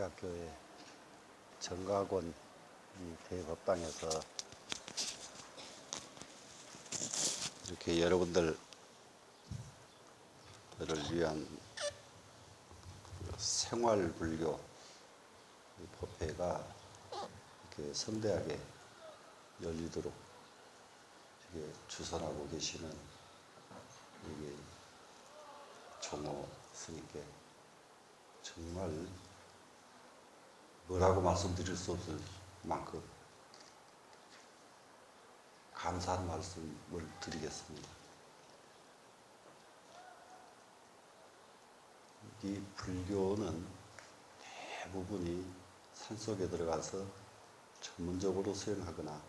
대학교의 정각원 이 대법당에서 이렇게 여러분들을 위한 생활불교 법회가 이렇게 성대하게 열리도록 이렇게 주선하고 계시는 이게 종호 스님께 정말 뭐라고 말씀드릴 수 없을 만큼 감사한 말씀을 드리겠습니다. 이 불교는 대부분이 산속에 들어가서 전문적으로 수행하거나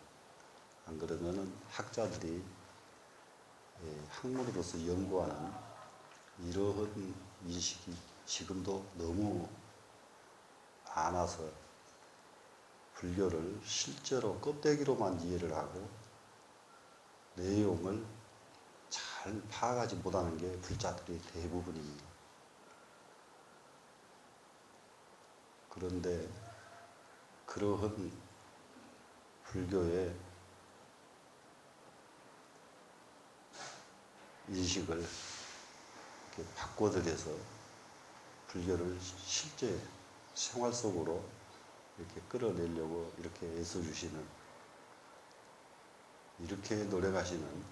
안 그러면은 학자들이 학문으로서 연구하는 이러한 인식이 지금도 너무 많아서 불교를 실제로 껍데기로만 이해를 하고 내용을 잘 파악하지 못하는 게 불자들의 대부분입니다. 그런데 그러한 불교의 인식을 이렇게 바꿔들여서 불교를 실제 생활 속으로 이렇게 끌어내려고 이렇게 애써주시는, 이렇게 노력하시는,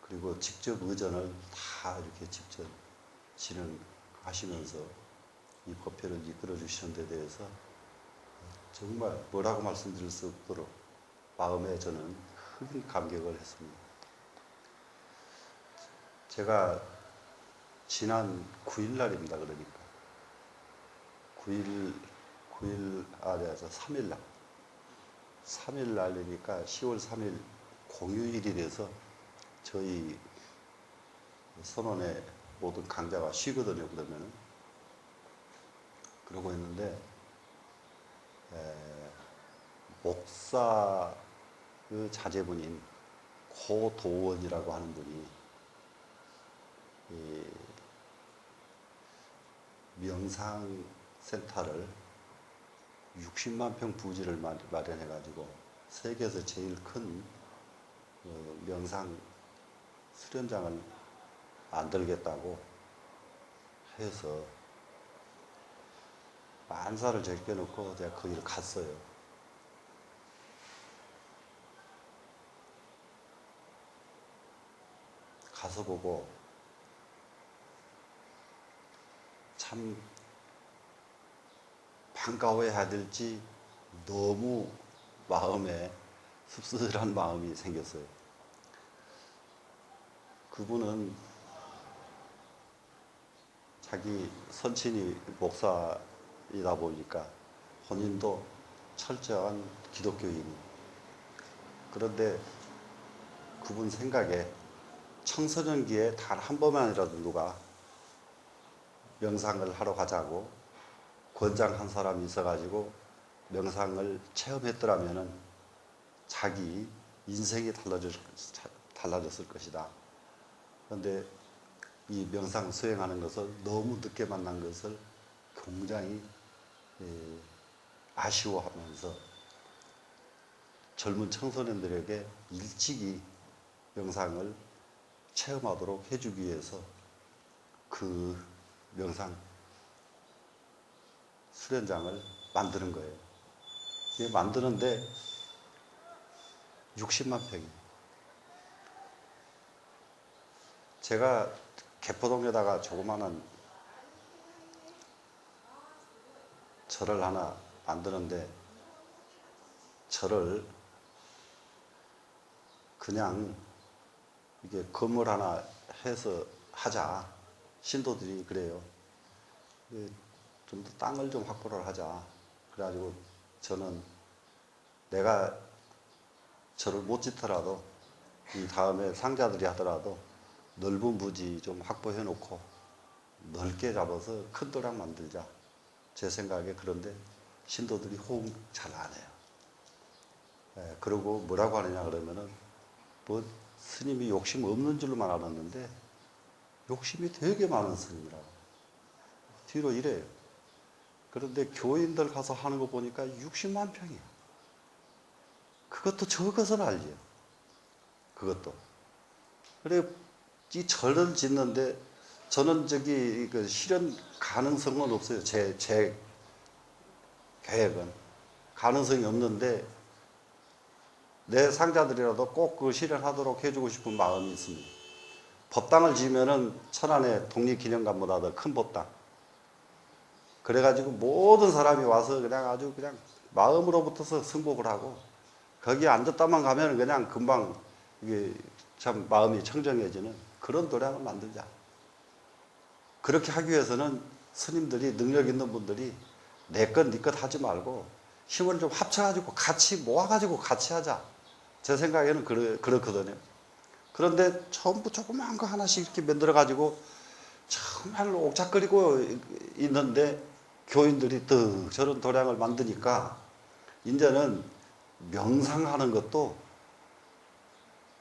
그리고 직접 의전을 다 이렇게 직접 진행하시면서 이 법회를 이끌어 주시는 데 대해서 정말 뭐라고 말씀드릴 수 없도록 마음에 저는 큰 감격을 했습니다. 제가 지난 9일 날입니다. 그러니까 3일 날 3일 날이니까 10월 3일 공휴일이 돼서 저희 선원의 모든 강자가 쉬거든요. 그러면은 그러고 있는데 목사 그 자제분인 고도원이라고 하는 분이 이 명상센터를 60만 평 부지를 마련해 가지고 세계에서 제일 큰 명상 수련장을 만들겠다고 해서 만사를 제껴놓고 제가 거기를 갔어요. 가서 보고 참 반가워해야 될지 너무 마음에 씁쓸한 마음이 생겼어요. 그분은 자기 선친이 목사이다 보니까 본인도 철저한 기독교인. 그런데 그분 생각에 청소년기에 단 한 번만이라도 누가 명상을 하러 가자고 권장한 사람이 있어가지고 명상을 체험했더라면은 자기 인생이 달라졌을 것이다. 그런데 이 명상 수행하는 것을 너무 늦게 만난 것을 굉장히 아쉬워하면서 젊은 청소년들에게 일찍이 명상을 체험하도록 해주기 위해서 그 명상 수련장을 만드는 거예요. 이게 만드는데 60만 평이. 제가 개포동에다가 조그마한 절을 하나 만드는데 절을 그냥 이게 건물 하나 해서 하자. 신도들이 그래요. 좀 더 땅을 좀 확보를 하자. 그래가지고 저는 내가 절을 못 짓더라도 이 다음에 상자들이 하더라도 넓은 부지 좀 확보해 놓고 넓게 잡아서 큰 도량 만들자. 제 생각에. 그런데 신도들이 호응 잘 안 해요. 그러고 뭐라고 하느냐 그러면은 뭐 스님이 욕심 없는 줄로만 알았는데 욕심이 되게 많은 스님이라고 뒤로 이래요. 그런데 교인들 가서 하는 거 보니까 60만 평이야. 그것도 적어서는 알지요. 그것도. 그래, 이 절을 짓는데 저는 저기 그 실현 가능성은 없어요. 제 계획은. 가능성이 없는데 내 상자들이라도 꼭 그 실현하도록 해주고 싶은 마음이 있습니다. 법당을 지으면은 천안의 독립기념관보다 더 큰 법당. 그래가지고 모든 사람이 와서 그냥 아주 그냥 마음으로부터서 승복을 하고 거기에 앉았다만 가면 그냥 금방 이게 참 마음이 청정해지는 그런 도량을 만들자. 그렇게 하기 위해서는 스님들이 능력 있는 분들이 내 것, 네 것 하지 말고 힘을 좀 합쳐가지고 같이 모아가지고 같이 하자. 제 생각에는 그렇거든요. 그런데 전부 조그만 거 하나씩 이렇게 만들어가지고 정말 옥작거리고 있는데 교인들이 더 저런 도량을 만드니까 이제는 명상하는 것도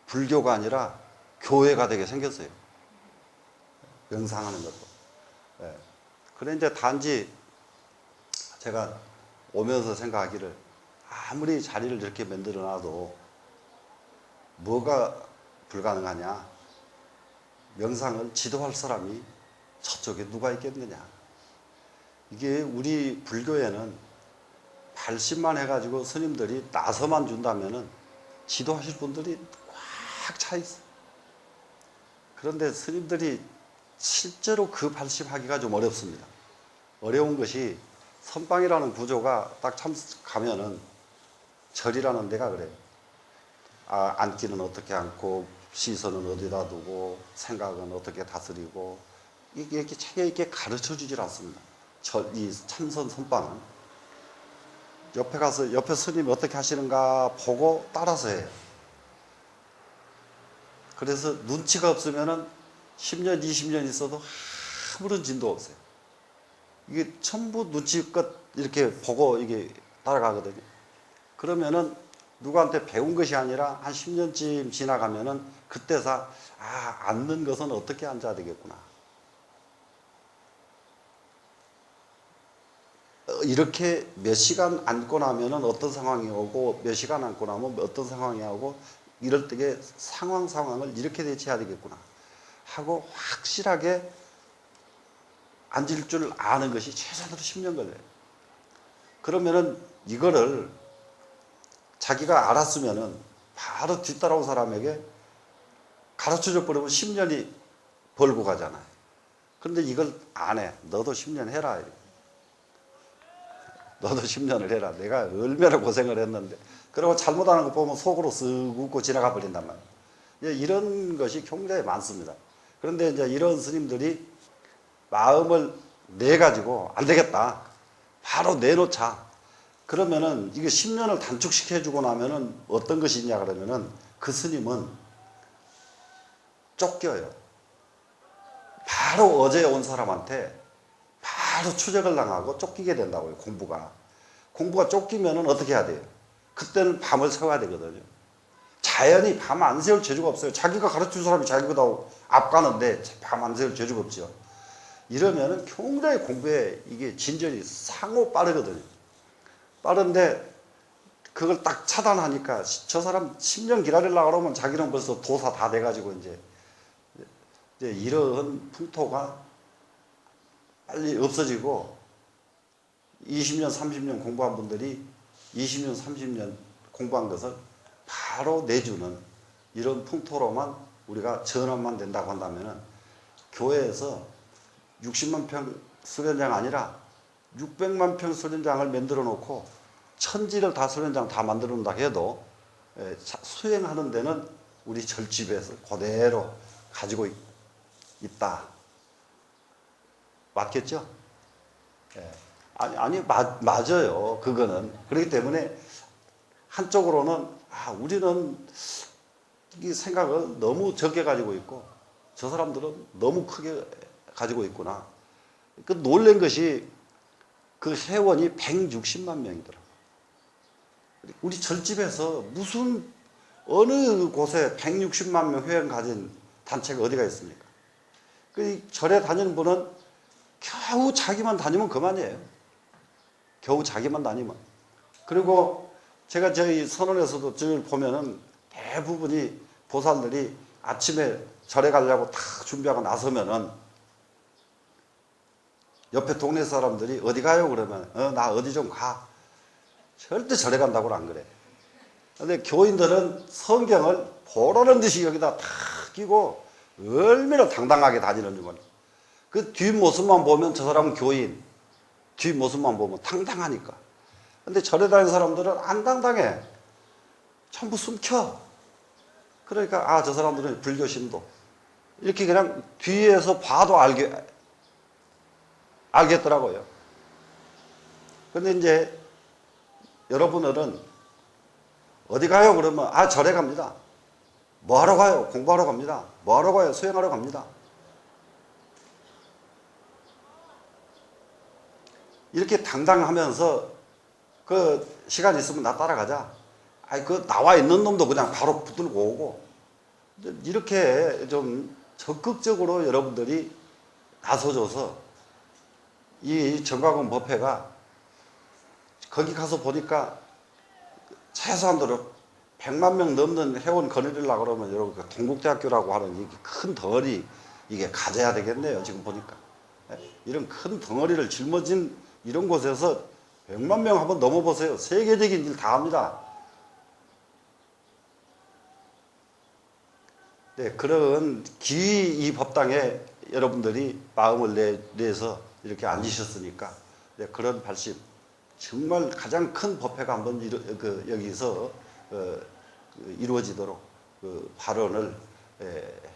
불교가 아니라 교회가 되게 생겼어요. 명상하는 것도. 예. 그래 이제 단지 제가 오면서 생각하기를 아무리 자리를 이렇게 만들어 놔도 뭐가 불가능하냐. 명상을 지도할 사람이 저쪽에 누가 있겠느냐. 이게 우리 불교에는 발심만 해가지고 스님들이 나서만 준다면은 지도하실 분들이 꽉 차 있어. 그런데 스님들이 실제로 그 발심하기가 좀 어렵습니다. 어려운 것이 선방이라는 구조가 딱 참 가면은 절이라는 데가 그래요. 앉기는 어떻게 앉고 시선은 어디다 두고 생각은 어떻게 다스리고 이게 이렇게 책에 있게 가르쳐 주질 않습니다. 이 참선 선방은 옆에 가서 옆에 스님이 어떻게 하시는가 보고 따라서 해요. 그래서 눈치가 없으면은 10년, 20년 있어도 아무런 진도 없어요. 이게 전부 눈치껏 이렇게 보고 이게 따라가거든요. 그러면은 누구한테 배운 것이 아니라 한 10년쯤 지나가면은 그때서 앉는 것은 어떻게 앉아야 되겠구나. 이렇게 몇 시간 앉고 나면은 어떤 상황이 오고 몇 시간 앉고 나면 어떤 상황이 오고 이럴 때에 상황을 이렇게 대처해야 되겠구나 하고 확실하게 앉을 줄 아는 것이 최소한으로 10년 걸려요. 그러면은 이거를 자기가 알았으면은 바로 뒤따라온 사람에게 가르쳐줘 버리면 10년이 벌고 가잖아요. 그런데 이걸 안 해. 너도 10년 해라. 너도 10년을 해라. 내가 얼마나 고생을 했는데. 그리고 잘못하는 거 보면 속으로 쓱 웃고 지나가 버린단 말이에요. 이런 것이 굉장히 많습니다. 그런데 이제 이런 스님들이 마음을 내가지고 안 되겠다. 바로 내놓자. 그러면은 이게 10년을 단축시켜주고 나면은 어떤 것이 있냐 그러면은 그 스님은 쫓겨요. 바로 어제 온 사람한테 바로 추적을 당하고 쫓기게 된다고요. 공부가 쫓기면은 어떻게 해야 돼요? 그때는 밤을 새워야 되거든요. 자연히 밤 안 새울 재주가 없어요. 자기가 가르쳐준 사람이 자기보다 앞가는데 밤 안 새울 재주가 없죠. 이러면은 굉장히 공부에 이게 진전이 상호 빠르거든요. 빠른데 그걸 딱 차단하니까 저 사람 10년 기다리려고 그러면 자기는 벌써 도사 다 돼가지고 이제 이런 풍토가 빨리 없어지고 20년, 30년 공부한 분들이 20년, 30년 공부한 것을 바로 내주는 이런 풍토로만 우리가 전환만 된다고 한다면은 교회에서 60만 평 수련장 아니라 600만 평 수련장을 만들어 놓고 천지를 다 수련장 다 만들어 놓는다 해도 수행하는 데는 우리 절집에서 그대로 가지고 있다. 맞겠죠? 아니, 맞아요. 그거는. 그렇기 때문에 한쪽으로는, 우리는 이 생각을 너무 적게 가지고 있고, 저 사람들은 너무 크게 가지고 있구나. 그 놀란 것이 그 회원이 160만 명이더라고요. 우리 절집에서 어느 곳에 160만 명 회원 가진 단체가 어디가 있습니까? 그 절에 다니는 분은 겨우 자기만 다니면 그만이에요. 겨우 자기만 다니면. 그리고 제가 저희 선언에서도 늘 보면은 대부분이 보살들이 아침에 절에 가려고 탁 준비하고 나서면은 옆에 동네 사람들이 어디 가요? 그러면 나 어디 좀 가. 절대 절에 간다고는 안 그래. 근데 교인들은 성경을 보라는 듯이 여기다 탁 끼고 얼마나 당당하게 다니는 줄. 그 뒷모습만 보면 저 사람은 교인, 뒷모습만 보면 당당하니까. 근데 절에 다니는 사람들은 안 당당해. 전부 숨겨. 그러니까 저 사람들은 불교 신도. 이렇게 그냥 뒤에서 봐도 알겠더라고요. 근데 이제 여러분들은 어디 가요? 그러면 절에 갑니다. 뭐 하러 가요? 공부하러 갑니다. 뭐 하러 가요? 수행하러 갑니다. 이렇게 당당하면서 그 시간 있으면 나 따라가자. 그 나와 있는 놈도 그냥 바로 붙들고 오고. 이렇게 좀 적극적으로 여러분들이 나서줘서 이 정과금 법회가 거기 가서 보니까 최소한도로 100만 명 넘는 회원 거느리려고 그러면 여러분 동국대학교라고 하는 이 큰 덩어리 이게 가져야 되겠네요. 지금 보니까 이런 큰 덩어리를 짊어진 이런 곳에서 100만 명 한번 넘어보세요. 세계적인 일 다 합니다. 네, 그런 이 법당에 여러분들이 마음을 내서 이렇게 앉으셨으니까 네, 그런 발심 정말 가장 큰 법회가 한번 여기서 이루어지도록 발언을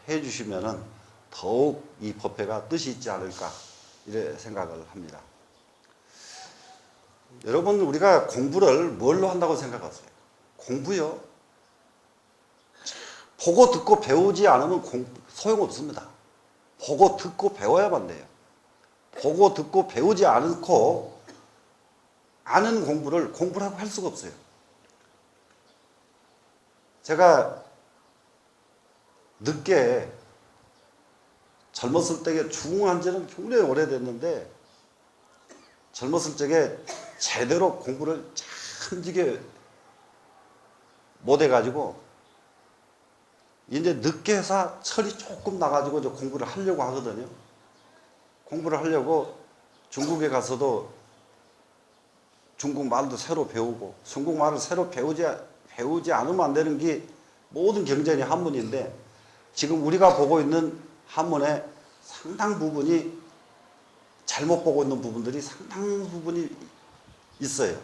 해 주시면은 더욱 이 법회가 뜻이 있지 않을까 이래 생각을 합니다. 여러분 우리가 공부를 뭘로 한다고 생각하세요? 공부요? 보고 듣고 배우지 않으면 소용없습니다. 보고 듣고 배워야만 돼요. 보고 듣고 배우지 않고 아는 공부라고 할 수가 없어요. 제가 늦게 젊었을 때에 중흥한 지는 굉장히 오래됐는데 젊었을 적에 제대로 공부를 참지게 못해가지고 이제 늦게 해서 철이 조금 나가지고 이제 공부를 하려고 하거든요. 공부를 하려고 중국에 가서도 중국 말도 새로 배우고 중국 말을 새로 배우지 않으면 안 되는 게 모든 경전이 한문인데 지금 우리가 보고 있는 한문의 상당 부분이 잘못 보고 있는 부분들이 상당 부분이 있어요.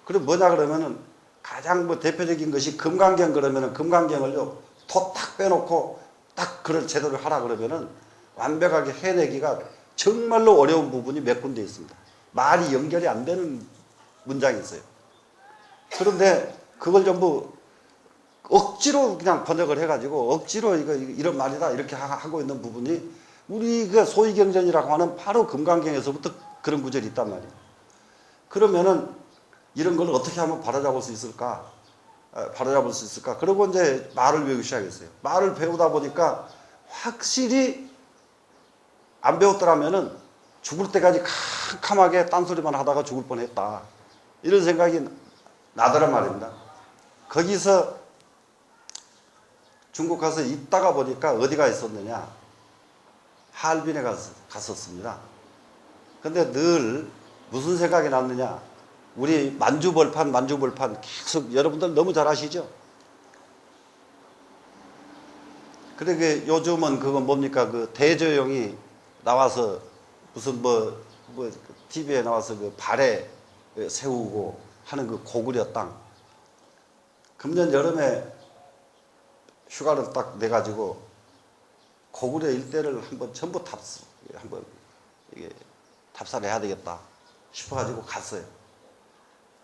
그럼 뭐냐 그러면은 가장 대표적인 것이 금강경 그러면은 금강경을요 도 딱 빼놓고 딱 그걸 제대로 하라 그러면은 완벽하게 해내기가 정말로 어려운 부분이 몇 군데 있습니다. 말이 연결이 안 되는 문장이 있어요. 그런데 그걸 전부 억지로 그냥 번역을 해가지고 억지로 이런 말이다 이렇게 하고 있는 부분이 우리 그 소위경전이라고 하는 바로 금강경에서부터 그런 구절이 있단 말이에요. 그러면은 이런 걸 어떻게 하면 바로잡을 수 있을까? 그러고 이제 말을 배우기 시작했어요. 말을 배우다 보니까 확실히 안 배웠더라면은 죽을 때까지 캄캄하게 딴소리만 하다가 죽을 뻔했다. 이런 생각이 나더란 말입니다. 거기서 중국 가서 있다가 보니까 어디가 있었느냐? 하얼빈에 갔었습니다. 근데 늘 무슨 생각이 났느냐? 우리 만주벌판 계속 여러분들 너무 잘 아시죠? 그래 요즘은 그거 뭡니까? 그 대조영이 나와서 무슨 TV에 나와서 그 발에 세우고 하는 그 고구려 땅. 금년 여름에 휴가를 딱 내가지고 고구려 일대를 한번 전부 답사를 해야 되겠다 싶어가지고 갔어요.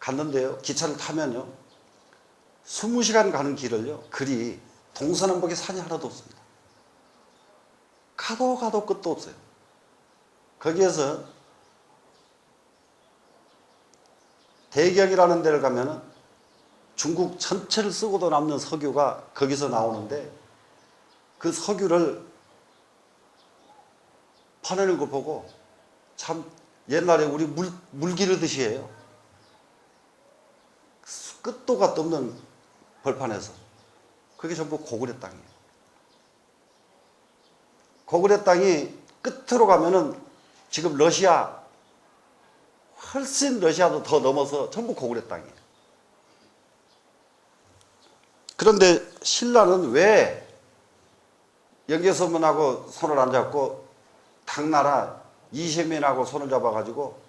갔는데요, 기차를 타면요, 20시간 가는 길을요, 그리 동서남북에 산이 하나도 없습니다. 가도 끝도 없어요. 거기에서 대경이라는 데를 가면은 중국 전체를 쓰고도 남는 석유가 거기서 나오는데 그 석유를 파내는 거 보고 참 옛날에 우리 물 기르듯이 해요. 끝도 가 없는 벌판에서. 그게 전부 고구려 땅이에요. 고구려 땅이 끝으로 가면은 지금 러시아, 훨씬 러시아도 더 넘어서 전부 고구려 땅이에요. 그런데 신라는 왜 영계서문하고 손을 안 잡고 당나라 이세민하고 손을 잡아가지고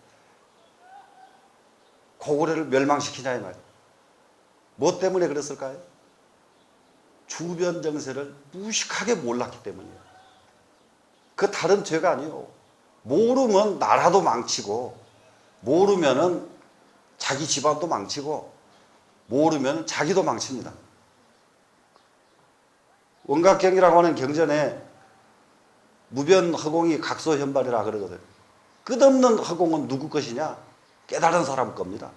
고구려를 멸망시키냐 이 말이에요. 뭐 때문에 그랬을까요? 주변 정세를 무식하게 몰랐기 때문이에요. 그 다른 죄가 아니에요. 모르면 나라도 망치고, 모르면은 자기 집안도 망치고, 모르면 자기도 망칩니다. 원각경이라고 하는 경전에 무변허공이 각소현발이라 그러거든요. 끝없는 허공은 누구 것이냐? 깨달은 사람 겁니다.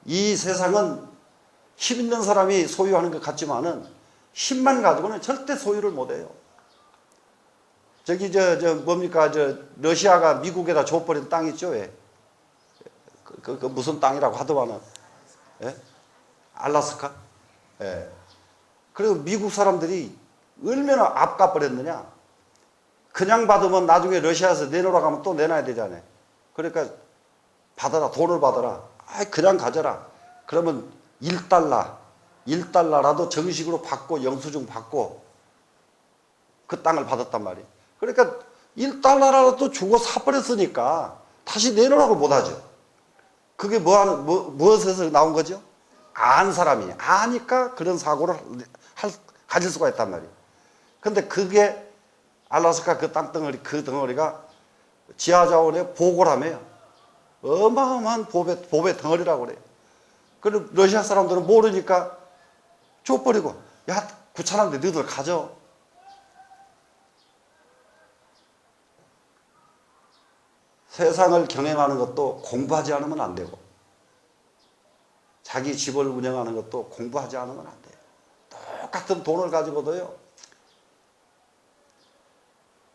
이 세상은 힘 있는 사람이 소유하는 것 같지만은 힘만 가지고는 절대 소유를 못해요. 저기 뭡니까 러시아가 미국에다 줘버린 땅 있죠? 왜? 그 무슨 땅이라고 하더만은, 예? 알라스카? 예. 그리고 미국 사람들이 얼마나 앞가버렸느냐? 그냥 받으면 나중에 러시아에서 내놓으라고 하면 또 내놔야 되잖아요. 그러니까 받아라, 돈을 받아라. 그냥 가져라. 그러면 1달러라도 정식으로 받고 영수증 받고 그 땅을 받았단 말이에요. 그러니까 1달러라도 주고 사버렸으니까 다시 내놓으라고 못하죠. 그게 무엇에서 나온 거죠? 안 사람이 아니까 그런 사고를 가질 수가 있단 말이에요. 근데 그게 알라스카 그 땅덩어리, 그 덩어리가 지하자원의 보고라며요. 어마어마한 보배 덩어리라고 그래요. 그리고 러시아 사람들은 모르니까 줘버리고, 야, 귀찮은데 너희들 가져. 세상을 경영하는 것도 공부하지 않으면 안 되고, 자기 집을 운영하는 것도 공부하지 않으면 안 돼요. 똑같은 돈을 가지고도요,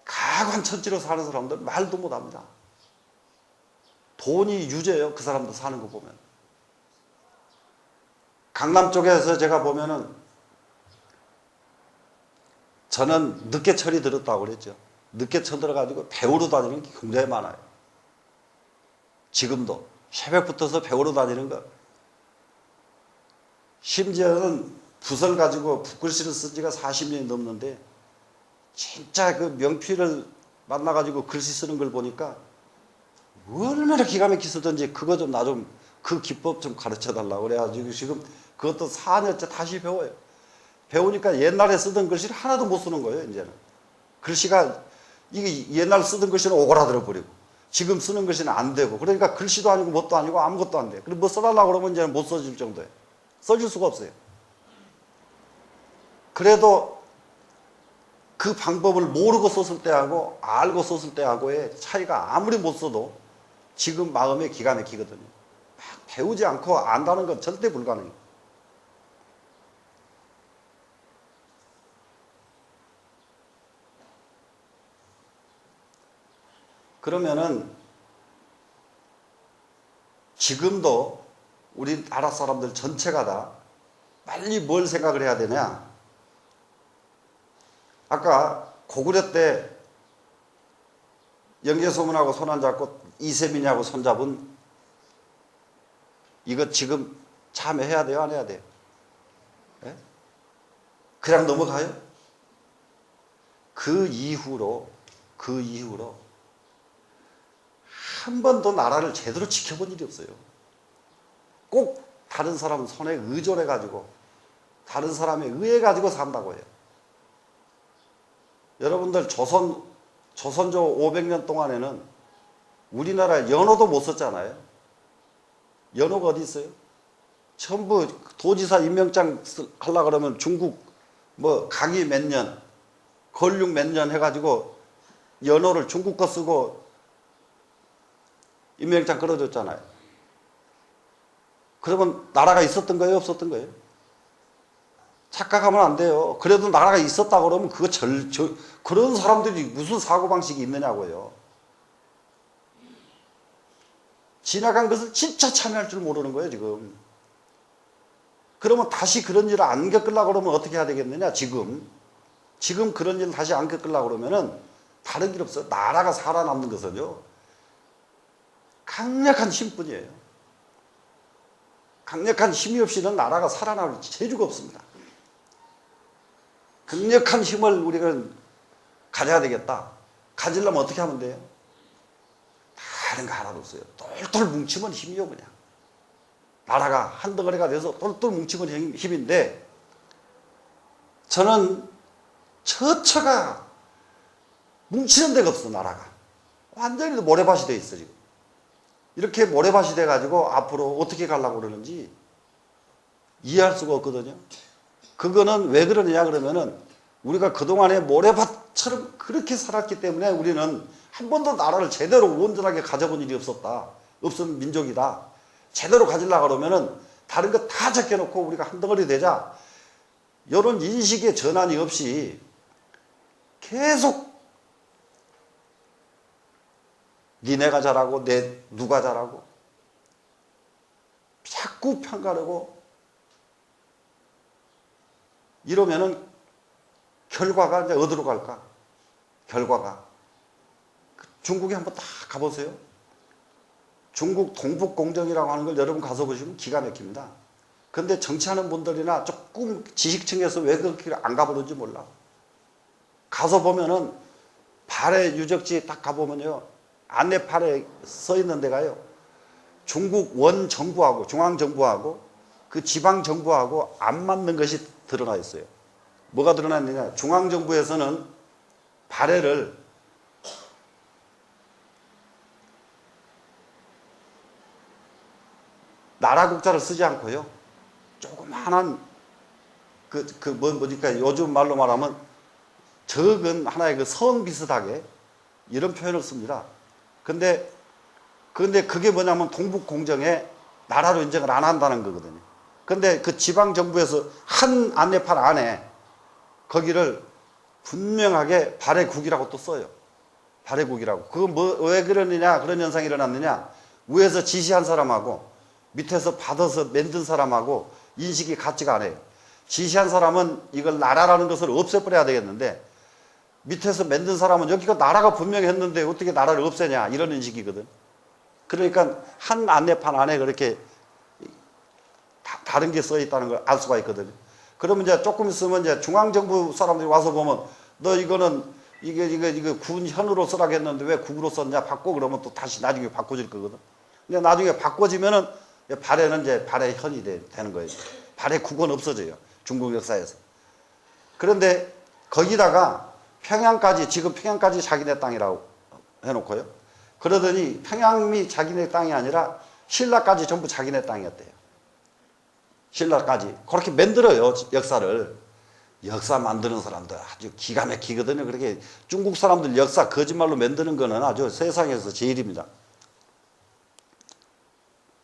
가관천지로 사는 사람들 말도 못합니다. 돈이 유죄예요. 그 사람들 사는 거 보면. 강남 쪽에서 제가 보면은, 저는 늦게 철이 들었다고 그랬죠. 늦게 철 들어가지고 배우러 다니는 게 굉장히 많아요. 지금도 새벽부터서 배우러 다니는 거. 심지어는 붓을 가지고 붓글씨를 쓴 지가 40년이 넘는데, 진짜 그 명필을 만나가지고 글씨 쓰는 걸 보니까 얼마나 기가 막히 쓰던지 그거 좀 나 좀 그 기법 좀 가르쳐 달라고 그래가지고 지금 그것도 4년째 다시 배워요. 배우니까 옛날에 쓰던 글씨를 하나도 못 쓰는 거예요, 이제는. 글씨가, 이게 옛날 쓰던 글씨는 오그라들어 버리고, 지금 쓰는 글씨는 안 되고, 그러니까 글씨도 아니고 뭣도 아니고 아무것도 안 돼. 그리고 뭐 써달라고 그러면 이제는 못 써줄 정도예요. 써줄 수가 없어요. 그래도 그 방법을 모르고 썼을 때하고 알고 썼을 때하고의 차이가 아무리 못 써도 지금 마음에 기가 막히거든요. 막 배우지 않고 안다는 건 절대 불가능해요. 그러면은 지금도 우리나라 사람들 전체가 다 빨리 뭘 생각을 해야 되냐? 아까 고구려 때 영계소문하고 손 안 잡고 이세민이하고 손잡은 이거 지금 참여해야 돼요? 안 해야 돼요? 예? 그냥 넘어가요? 그 이후로 한 번도 나라를 제대로 지켜본 일이 없어요. 꼭 다른 사람 손에 의존해가지고 다른 사람에 의해가지고 산다고 해요. 여러분들 조선조 500년 동안에는 우리나라 연호도 못 썼잖아요. 연호가 어디 있어요? 전부 도지사 임명장 하려고 그러면 중국 뭐 강의 몇 년, 건륙 몇 년 해가지고 연호를 중국 거 쓰고 임명장 끌어줬잖아요. 그러면 나라가 있었던 거예요? 없었던 거예요? 착각하면 안 돼요. 그래도 나라가 있었다고 그러면 그런 사람들이 무슨 사고방식이 있느냐고요. 지나간 것을 진짜 참여할 줄 모르는 거예요, 지금. 그러면 다시 그런 일을 안 겪으려고 그러면 어떻게 해야 되겠느냐? 지금 그런 일을 다시 안 겪으려고 그러면은 다른 길 없어요. 나라가 살아남는 것은요, 강력한 힘뿐이에요. 강력한 힘이 없이는 나라가 살아남을 재주가 없습니다. 강력한 힘을 우리가 가져야 되겠다. 가지려면 어떻게 하면 돼요? 다른 거 하나도 없어요. 똘똘 뭉치면 힘이요, 그냥. 나라가 한 덩어리가 돼서 똘똘 뭉치면 힘인데, 저는 처처가 뭉치는 데가 없어, 나라가. 완전히 모래밭이 돼 있어, 지금. 이렇게 모래밭이 돼가지고 앞으로 어떻게 가려고 그러는지 이해할 수가 없거든요. 그거는 왜 그러느냐 그러면은 우리가 그동안에 모래밭처럼 그렇게 살았기 때문에 우리는 한 번도 나라를 제대로 온전하게 가져본 일이 없은 민족이다. 제대로 가지려고 그러면은 다른 거 다 제껴놓고 우리가 한 덩어리 되자. 이런 인식의 전환이 없이 계속 니네가 잘하고 누가 잘하고 자꾸 편가르고 이러면은 결과가 이제 어디로 갈까? 결과가 중국에 한번 딱 가보세요. 중국 동북공정이라고 하는 걸 여러분 가서 보시면 기가 막힙니다. 근데 정치하는 분들이나 조금 지식층에서 왜 그렇게 안 가보는지 몰라. 가서 보면은 발해 유적지 딱 가보면요, 안내판에 써 있는 데가요, 중국 원 정부하고 중앙 정부하고 그 지방 정부하고 안 맞는 것이 드러나 있어요. 뭐가 드러나 있느냐? 중앙 정부에서는 발해를 나라 국자를 쓰지 않고요, 조그만한 뭐니까 요즘 말로 말하면 적은 하나의 그 성 비슷하게 이런 표현을 씁니다. 근데 그게 뭐냐면 동북공정에 나라로 인정을 안 한다는 거거든요. 근데 그 지방정부에서 한 안내판 안에 거기를 분명하게 발해국이라고 또 써요. 발해국이라고. 그거 왜 그러느냐, 그런 현상이 일어났느냐. 위에서 지시한 사람하고 밑에서 받아서 만든 사람하고 인식이 같지가 않아요. 지시한 사람은 이걸 나라라는 것을 없애버려야 되겠는데, 밑에서 만든 사람은 여기가 나라가 분명히 했는데 어떻게 나라를 없애냐, 이런 인식이거든. 그러니까 한 안내판 안에 그렇게 다른 게 써 있다는 걸 알 수가 있거든요. 그러면 이제 조금 있으면 이제 중앙정부 사람들이 와서 보면 너 이거는 이거 군현으로 쓰라고 했는데 왜 국으로 썼냐, 바꿔. 그러면 또 다시 나중에 바꿔질 거거든. 근데 나중에 바꿔지면은 발해는 이제 발해현이 되는 거예요. 발해국은 없어져요, 중국 역사에서. 그런데 거기다가 평양까지, 지금 평양까지 자기네 땅이라고 해놓고요. 그러더니 평양이 자기네 땅이 아니라 신라까지 전부 자기네 땅이었대요. 신라까지. 그렇게 만들어요, 역사를. 역사 만드는 사람들 아주 기가 막히거든요. 그렇게 중국 사람들 역사 거짓말로 만드는 거는 아주 세상에서 제일입니다.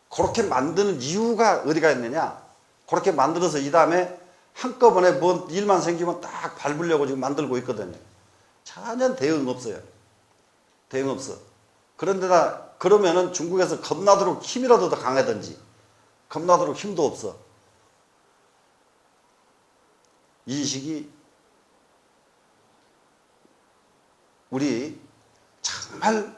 그렇게 만드는 이유가 어디가 있느냐? 그렇게 만들어서 이 다음에 한꺼번에 뭔 일만 생기면 딱 밟으려고 지금 만들고 있거든요. 전혀 대응 없어요. 대응 없어. 그런데다 그러면은 중국에서 겁나도록 힘이라도 더 강하든지, 겁나도록 힘도 없어. 인식이 우리 정말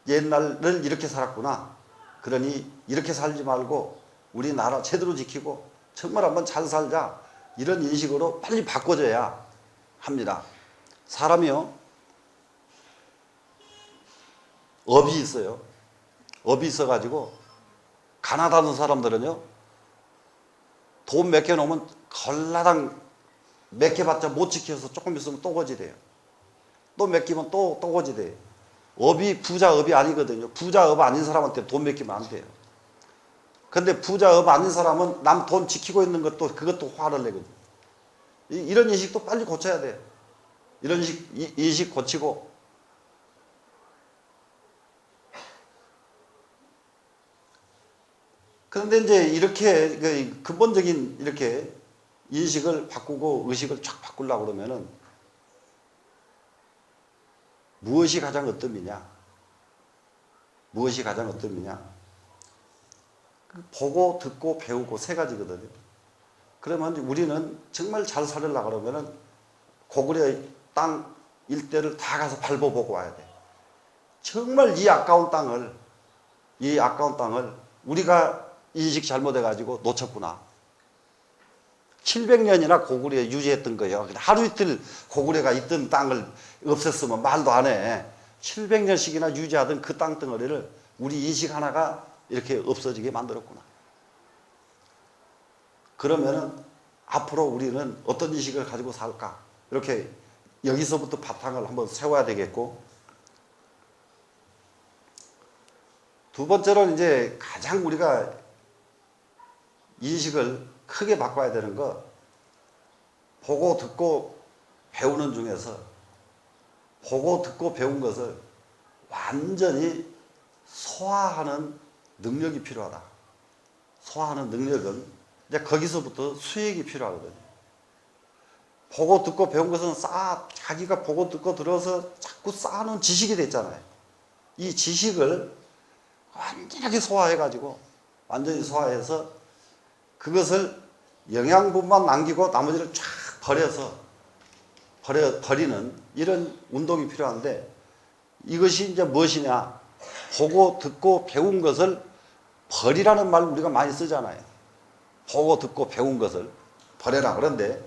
옛날을 이렇게 살았구나. 그러니 이렇게 살지 말고 우리나라 제대로 지키고 정말 한번 잘 살자, 이런 인식으로 빨리 바꿔줘야 합니다. 사람이요, 업이 있어요. 업이 있어가지고 가난하던 사람들은요, 돈 몇 개 놓으면 걸라당 몇 개 받자 못 지켜서 조금 있으면 또 거지돼요. 또 몇 개면 또 거지돼요. 업이 부자업이 아니거든요. 부자업 아닌 사람한테 돈 몇 개면 안 돼요. 근데 부자업 아닌 사람은 남 돈 지키고 있는 것도 그것도 화를 내거든요. 이런 인식도 빨리 고쳐야 돼요. 이런 인식 고치고, 그런데 이제 이렇게 근본적인 이렇게 인식을 바꾸고 의식을 쫙 바꾸려고 그러면은 무엇이 가장 어뜸이냐? 무엇이 가장 어뜸이냐? 보고, 듣고, 배우고 세 가지거든요. 그러면 우리는 정말 잘 살려고 그러면은 고구려 땅 일대를 다 가서 밟아보고 와야 돼. 정말 이 아까운 땅을 우리가 인식 잘못해가지고 놓쳤구나. 700년이나 고구려에 유지했던 거예요. 하루 이틀 고구려가 있던 땅을 없앴으면 말도 안 해. 700년씩이나 유지하던 그 땅덩어리를 우리 인식 하나가 이렇게 없어지게 만들었구나. 그러면은 앞으로 우리는 어떤 인식을 가지고 살까? 이렇게 여기서부터 바탕을 한번 세워야 되겠고, 두 번째로는 이제 가장 우리가 인식을 크게 바꿔야 되는 거, 보고 듣고 배우는 중에서 보고 듣고 배운 것을 완전히 소화하는 능력이 필요하다. 소화하는 능력은 이제 거기서부터 수익이 필요하거든요. 보고 듣고 배운 것은 자기가 보고 듣고 들어서 자꾸 쌓아놓은 지식이 됐잖아요. 이 지식을 완전하게 완전히 소화해서 그것을 영양분만 남기고 나머지를 쫙 버리는 이런 운동이 필요한데, 이것이 이제 무엇이냐? 보고 듣고 배운 것을 버리라는 말 우리가 많이 쓰잖아요. 보고 듣고 배운 것을 버려라. 그런데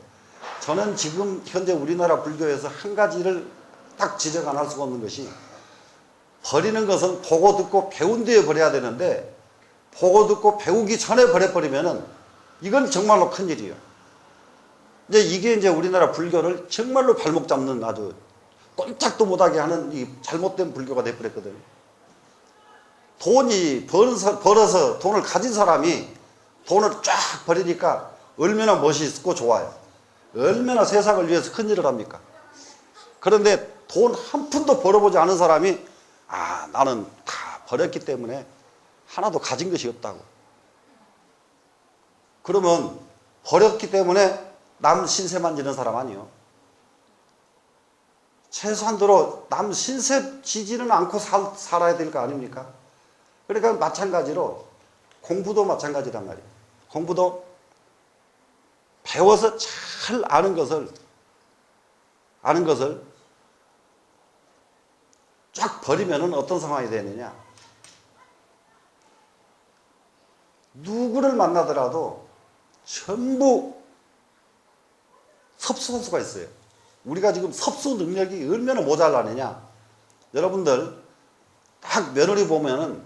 저는 지금 현재 우리나라 불교에서 한 가지를 딱 지적 안 할 수가 없는 것이, 버리는 것은 보고 듣고 배운 뒤에 버려야 되는데, 보고 듣고 배우기 전에 버려버리면은 이건 정말로 큰일이에요. 이게 이제 우리나라 불교를 정말로 발목 잡는 아주 꼼짝도 못하게 하는 이 잘못된 불교가 돼버렸거든요. 돈이 벌어서 돈을 가진 사람이 돈을 쫙 버리니까 얼마나 멋있고 좋아요. 얼마나 세상을 위해서 큰일을 합니까? 그런데 돈 한 푼도 벌어보지 않은 사람이 나는 다 버렸기 때문에 하나도 가진 것이 없다고. 그러면 버렸기 때문에 남 신세만 지는 사람 아니에요. 최소한도로 남 신세 지지는 않고 살아야 될 거 아닙니까? 그러니까 마찬가지로 공부도 마찬가지란 말이에요. 공부도 배워서 잘 아는 것을 쫙 버리면은 어떤 상황이 되느냐? 누구를 만나더라도 전부 섭수할 수가 있어요. 우리가 지금 섭수 능력이 얼마나 모자라느냐? 여러분들 딱 며느리 보면은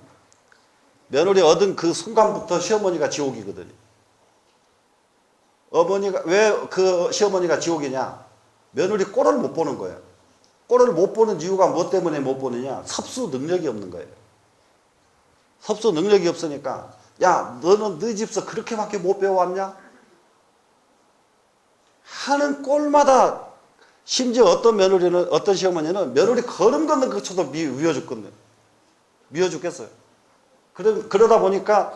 며느리 얻은 그 순간부터 시어머니가 지옥이거든요. 어머니가 왜 그 시어머니가 지옥이냐? 며느리 꼴을 못 보는 거예요. 꼴을 못 보는 이유가 무엇 때문에 못 보느냐? 섭수 능력이 없는 거예요. 섭수 능력이 없으니까, 야, 너는 너희 집에서 그렇게밖에 못 배워왔냐? 하는 꼴마다, 심지어 어떤 시어머니는 며느리 걸음 걷는 그쳐도 미워 죽겠어요. 그러다 보니까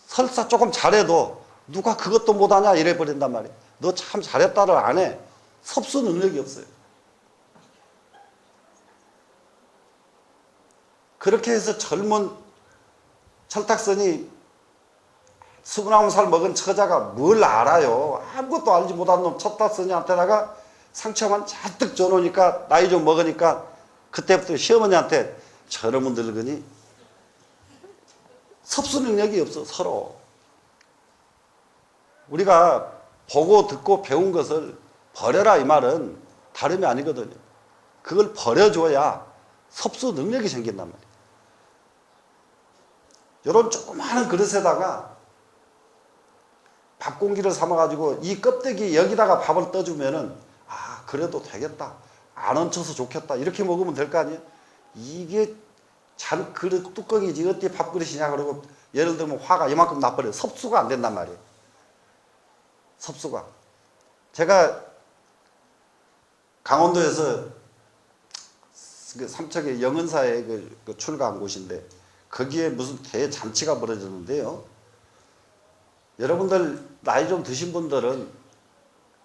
설사 조금 잘해도 누가 그것도 못하냐 이래 버린단 말이에요. 너 참 잘했다를 안 해. 섭수 능력이 없어요. 그렇게 해서 젊은 철딱선이 29살 먹은 처자가 뭘 알아요? 아무것도 알지 못한 놈 철딱선이한테다가 상처만 잔뜩 줘놓으니까 나이 좀 먹으니까 그때부터 시어머니한테 저놈은 늙으니 섭수 능력이 없어. 서로 우리가 보고 듣고 배운 것을 버려라 이 말은 다름이 아니거든요. 그걸 버려줘야 섭수 능력이 생긴단 말이에요. 이런 조그마한 그릇에다가 밥 공기를 삼아가지고 이 껍데기 여기다가 밥을 떠주면은 그래도 되겠다. 안 얹혀서 좋겠다. 이렇게 먹으면 될 거 아니에요? 이게 잔 그릇 뚜껑이지 어떻게 밥그릇이냐 그러고 예를 들면 화가 이만큼 나버려요. 섭수가 안 된단 말이에요. 섭수가. 제가 강원도에서 그 삼척의 영은사에 그 출가한 곳인데 거기에 무슨 대잔치가 벌어졌는데요. 여러분들 나이 좀 드신 분들은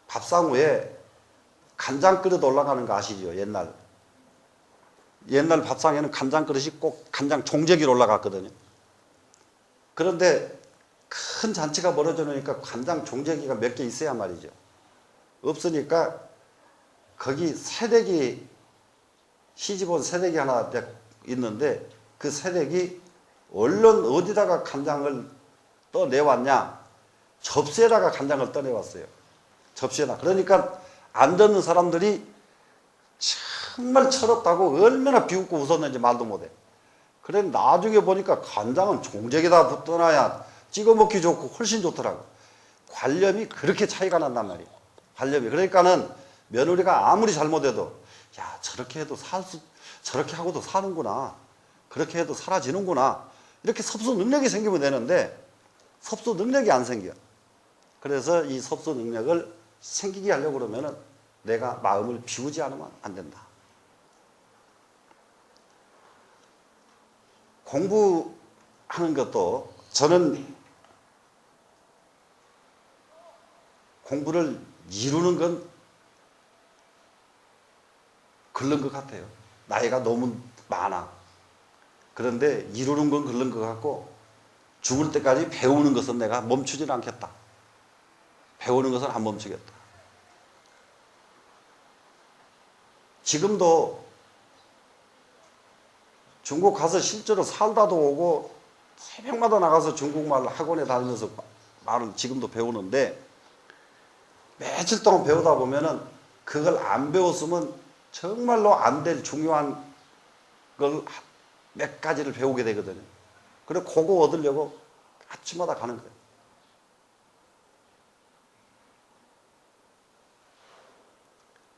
밥상 위에 간장 그릇 올라가는 거 아시죠? 옛날 밥상에는 간장 그릇이 꼭 간장 종재기로 올라갔거든요. 그런데 큰 잔치가 벌어져 놓으니까 관장 종제기가 몇 개 있어야 말이죠. 없으니까 거기 새댁이 시집온 새댁이 하나 있는데 그 새댁이 얼른 어디다가 간장을 떠내왔냐? 접시에다가 간장을 떠내왔어요. 접시에다. 그러니까 안 듣는 사람들이 정말 철없다고 얼마나 비웃고 웃었는지 말도 못해. 그래 나중에 보니까 간장은 종제기에다 떠놔야 찍어 먹기 좋고 훨씬 좋더라고. 관념이 그렇게 차이가 난단 말이에요. 관념이. 그러니까는 며느리가 아무리 잘못해도 야 저렇게 해도 저렇게 하고도 사는구나. 그렇게 해도 사라지는구나. 이렇게 섭수 능력이 생기면 되는데 섭수 능력이 안 생겨. 그래서 이 섭수 능력을 생기게 하려고 그러면은 내가 마음을 비우지 않으면 안 된다. 공부하는 것도 저는 공부를 이루는 건 글른 것 같아요. 나이가 너무 많아. 그런데 이루는 건 글른 것 같고 죽을 때까지 배우는 것은 내가 멈추지는 않겠다. 배우는 것은 안 멈추겠다. 지금도 중국 가서 실제로 살다도 오고 새벽마다 나가서 중국말 학원에 다니면서 말을 지금도 배우는데 며칠 동안 배우다 보면은 그걸 안 배웠으면 정말로 안 될 중요한 걸 몇 가지를 배우게 되거든요. 그래 그거 얻으려고 아침마다 가는 거예요.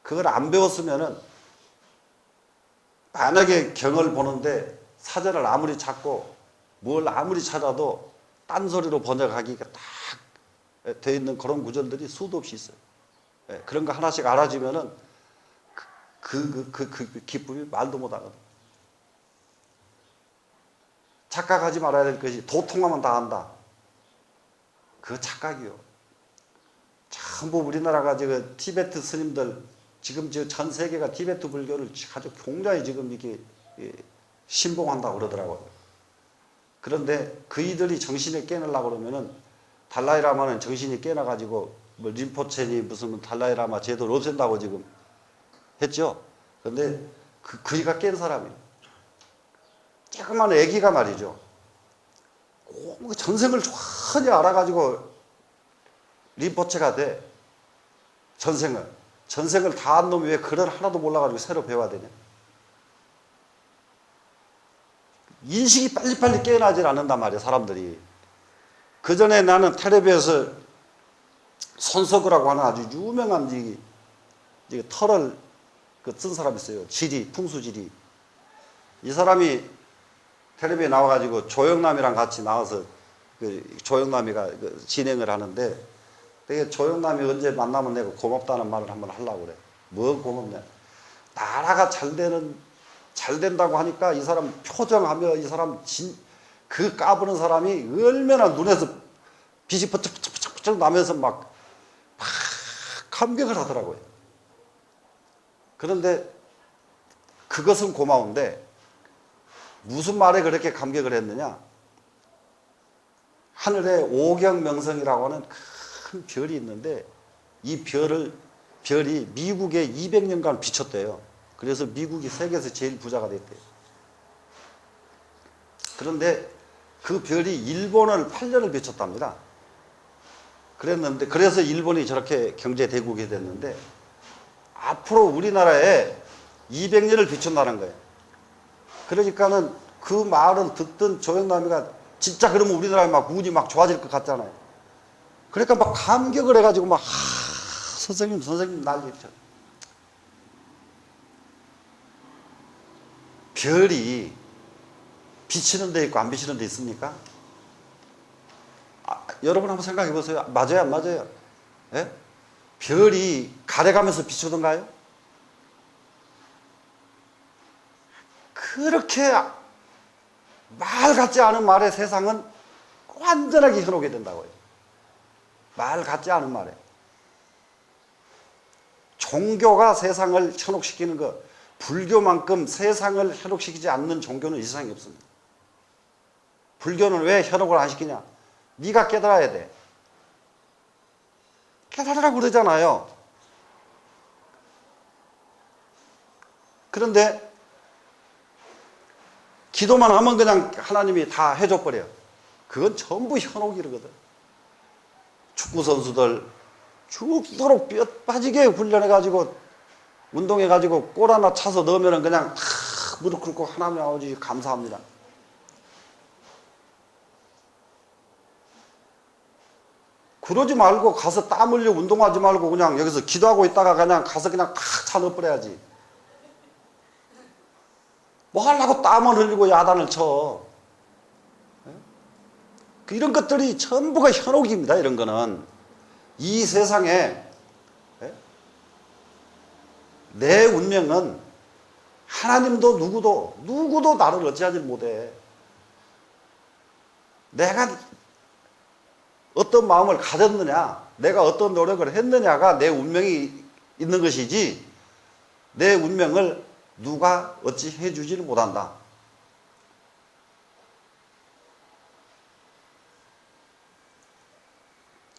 그걸 안 배웠으면은 만약에 경을 보는데 사전을 아무리 찾고 뭘 아무리 찾아도 딴소리로 번역하기가 딱 돼 있는 그런 구절들이 수도 없이 있어요. 그런 거 하나씩 알아주면은 그 기쁨이 말도 못 하거든. 착각하지 말아야 될 것이 도통하면 다 한다. 그거 착각이요. 전부 우리나라가 지금 티베트 스님들 지금 전 세계가 티베트 불교를 아주 굉장히 지금 이렇게 신봉한다고 그러더라고요. 그런데 그이들이 정신을 깨내려고 그러면은 달라이라마는 정신이 깨나가지고 뭐 림포체니 무슨 달라이라마 제도를 없앤다고 지금 했죠. 그런데 그이가 깬 사람이에요. 조그만 애기가 말이죠. 전생을 전혀 알아가지고 림포체가 돼. 전생을 다 한 놈이 왜 그걸 하나도 몰라가지고 새로 배워야 되냐. 인식이 빨리빨리 깨어나질 않는단 말이야, 사람들이. 그 전에 나는 텔레비에서 손석구라고 하는 아주 유명한 털을 쓴 사람이 있어요. 풍수지리. 이 사람이 텔레비에 나와가지고 조영남이랑 같이 나와서 조영남이가 진행을 하는데 내가 조영남이 언제 만나면 내가 고맙다는 말을 한번 하려고 그래. 뭐 고맙냐. 나라가 잘 된다고 하니까 이 사람 표정하며 이 사람 그 까부는 사람이 얼마나 눈에서 빛이 번쩍번쩍 나면서 막 감격을 하더라고요. 그런데 그것은 고마운데 무슨 말에 그렇게 감격을 했느냐. 하늘에 오경명성이라고 하는 큰 별이 있는데 이 별이 미국에 200년간 비쳤대요. 그래서 미국이 세계에서 제일 부자가 됐대요. 그런데 그 별이 일본을 8년을 비쳤답니다. 그래서 일본이 저렇게 경제대국이 됐는데 앞으로 우리나라에 200년을 비춘다는 거예요. 그러니까는 그 말을 듣던 조영남이가 진짜 그러면 우리나라에 막 운이 막 좋아질 것 같잖아요. 그러니까 막 감격을 해가지고 막 선생님 난리죠. 별이 비치는 데 있고 안 비치는 데 있습니까? 여러분 한번 생각해 보세요. 맞아요, 안 맞아요? 예? 별이 가래가면서 비추던가요? 그렇게 말 같지 않은 말에 세상은 완전하게 현혹이 된다고요. 말 같지 않은 말에. 종교가 세상을 현혹시키는 것, 불교만큼 세상을 현혹시키지 않는 종교는 이 세상에 없습니다. 불교는 왜 현혹을 안 시키냐? 네가 깨달아야 돼. 깨달으라고 그러잖아요. 그런데 기도만 하면 그냥 하나님이 다 해줘 버려요. 그건 전부 현혹이거든. 축구 선수들 죽도록 뼈 빠지게 훈련해가지고 운동해가지고 골 하나 차서 넣으면 그냥 다 무릎 꿇고 하나님 아버지 감사합니다. 그러지 말고 가서 땀 흘려 운동하지 말고 그냥 여기서 기도하고 있다가 그냥 가서 그냥 탁 차 넣어버려야지. 뭐 하려고 땀을 흘리고 야단을 쳐. 이런 것들이 전부가 현혹입니다. 이런 거는. 이 세상에 내 운명은 하나님도 누구도 나를 어찌하지 못해. 내가 어떤 마음을 가졌느냐, 내가 어떤 노력을 했느냐가 내 운명이 있는 것이지, 내 운명을 누가 어찌 해주지를 못한다.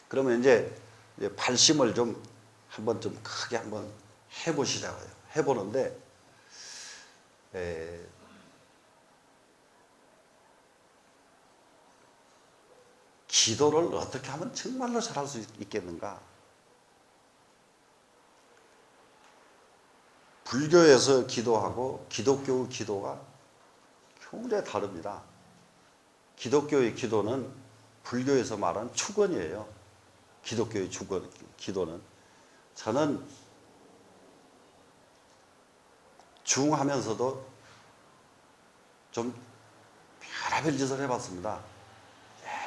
그러면 이제 발심을 좀 한번 좀 크게 한번 해보시자고요. 해보는데, 기도를 어떻게 하면 정말로 잘할 수 있겠는가? 불교에서 기도하고 기독교 기도가 굉장히 다릅니다. 기독교의 기도는 불교에서 말하는 축원이에요. 기독교의 기도는. 저는 중하면서도 좀 별의별 짓을 해봤습니다.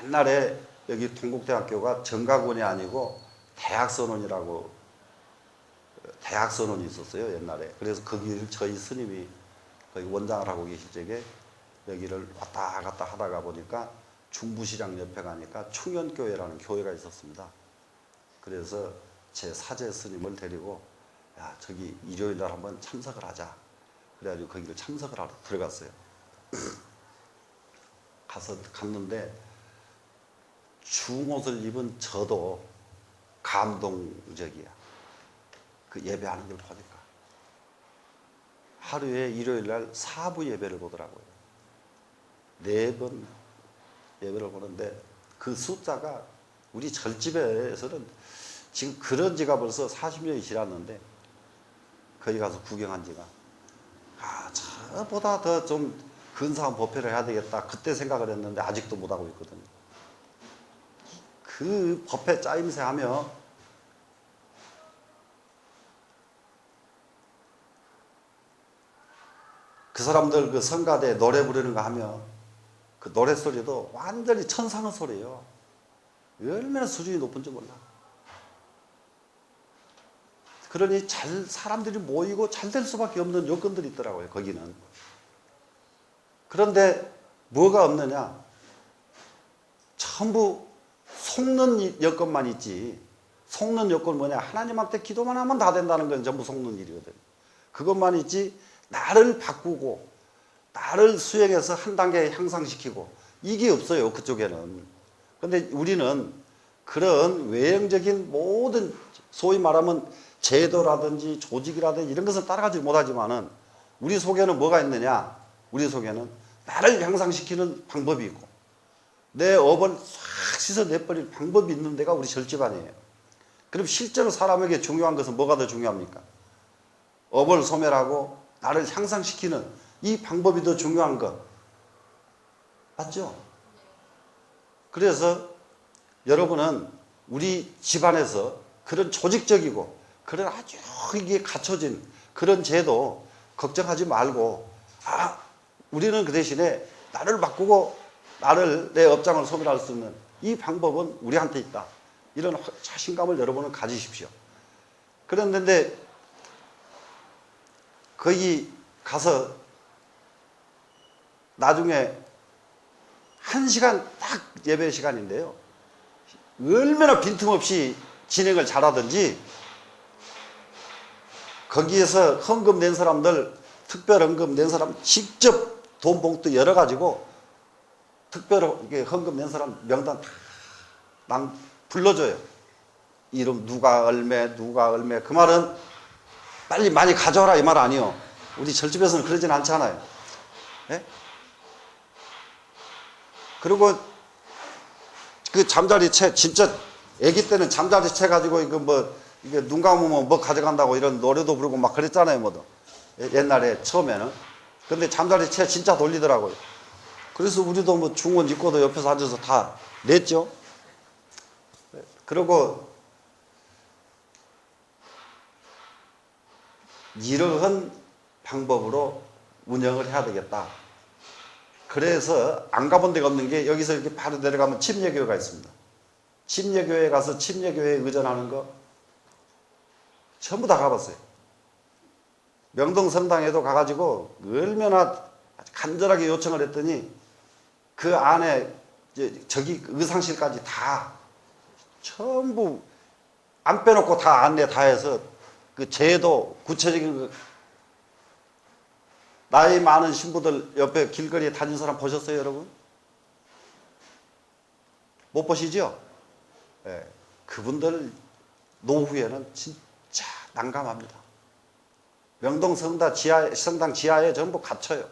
옛날에 여기 동국대학교가 정각원이 아니고 대학선원이라고 대학선원이 있었어요. 옛날에. 그래서 거기를 저희 스님이 거기 원장을 하고 계실 적에 여기를 왔다 갔다 하다가 보니까 중부시장 옆에 가니까 충현교회라는 교회가 있었습니다. 그래서 제 사제 스님을 데리고 야 저기 일요일날 한번 참석을 하자. 그래가지고 거기를 참석을 하러 들어갔어요. 갔는데 중옷을 입은 저도 감동적이야. 그 예배하는 걸 보니까. 하루에 일요일날 4부 예배를 보더라고요. 4번 예배를 보는데 그 숫자가 우리 절집에서는 지금 그런 지가 벌써 40년이 지났는데 거기 가서 구경한 지가 저보다 더 좀 근사한 법회를 해야 되겠다 그때 생각을 했는데 아직도 못하고 있거든요. 그 법회 짜임새 하며 그 사람들 그 성가대 노래 부르는 거 하며 그 노래 소리도 완전히 천상의 소리예요. 얼마나 수준이 높은지 몰라. 그러니 사람들이 모이고 잘 될 수밖에 없는 요건들이 있더라고요. 거기는. 그런데 뭐가 없느냐? 전부 속는 여건만 있지. 속는 여건 뭐냐? 하나님한테 기도만 하면 다 된다는 건 전부 속는 일이거든. 그것만 있지 나를 바꾸고 나를 수행해서 한 단계 향상시키고 이게 없어요. 그쪽에는. 근데 우리는 그런 외형적인 모든 소위 말하면 제도라든지 조직이라든지 이런 것을 따라가지 못하지만은 우리 속에는 뭐가 있느냐? 우리 속에는 나를 향상시키는 방법이 있고 내 업을 싹 씻어내버릴 방법이 있는 데가 우리 절집안이에요. 그럼 실제로 사람에게 중요한 것은 뭐가 더 중요합니까? 업을 소멸하고 나를 향상시키는 이 방법이 더 중요한 것. 맞죠? 그래서 여러분은 우리 집안에서 그런 조직적이고 그런 아주 이게 갖춰진 그런 제도 걱정하지 말고 우리는 그 대신에 나를 바꾸고 내 업장을 소멸할 수 있는 이 방법은 우리한테 있다. 이런 자신감을 여러분은 가지십시오. 그런데 거기 가서 나중에 1시간 딱 예배 시간인데요. 얼마나 빈틈없이 진행을 잘하든지 거기에서 헌금 낸 사람들 특별 헌금 낸 사람 직접 돈 봉투 열어가지고 특별 헌금 낸 사람 명단 다 불러줘요. 이름 누가 얼매 누가 얼매. 그 말은 빨리 많이 가져와라 이 말 아니요. 우리 절집에서는 그러진 않잖아요. 예? 그리고 그 잠자리채 진짜 아기 때는 잠자리채 가지고 이거 뭐 이게 눈 감으면 뭐 가져간다고 이런 노래도 부르고 막 그랬잖아요. 뭐도 옛날에 처음에는. 근데 잠자리채 진짜 돌리더라고요. 그래서 우리도 뭐 중원 입고도 옆에서 앉아서 다 냈죠. 그리고 이러한 방법으로 운영을 해야 되겠다. 그래서 안 가본 데가 없는 게 여기서 이렇게 바로 내려가면 침례교회가 있습니다. 침례교회에 가서 침례교회에 의존하는 거 전부 다 가봤어요. 명동성당에도 가가지고 얼마나 간절하게 요청을 했더니 그 안에 저기 의상실까지 다 전부 안 빼놓고 다 안내 다 해서 그 제도 구체적인 나이 많은 신부들 옆에 길거리에 다닌 사람 보셨어요, 여러분? 못 보시죠? 네. 그분들 노후에는 진짜 난감합니다. 명동 성당 지하에 전부 갇혀요.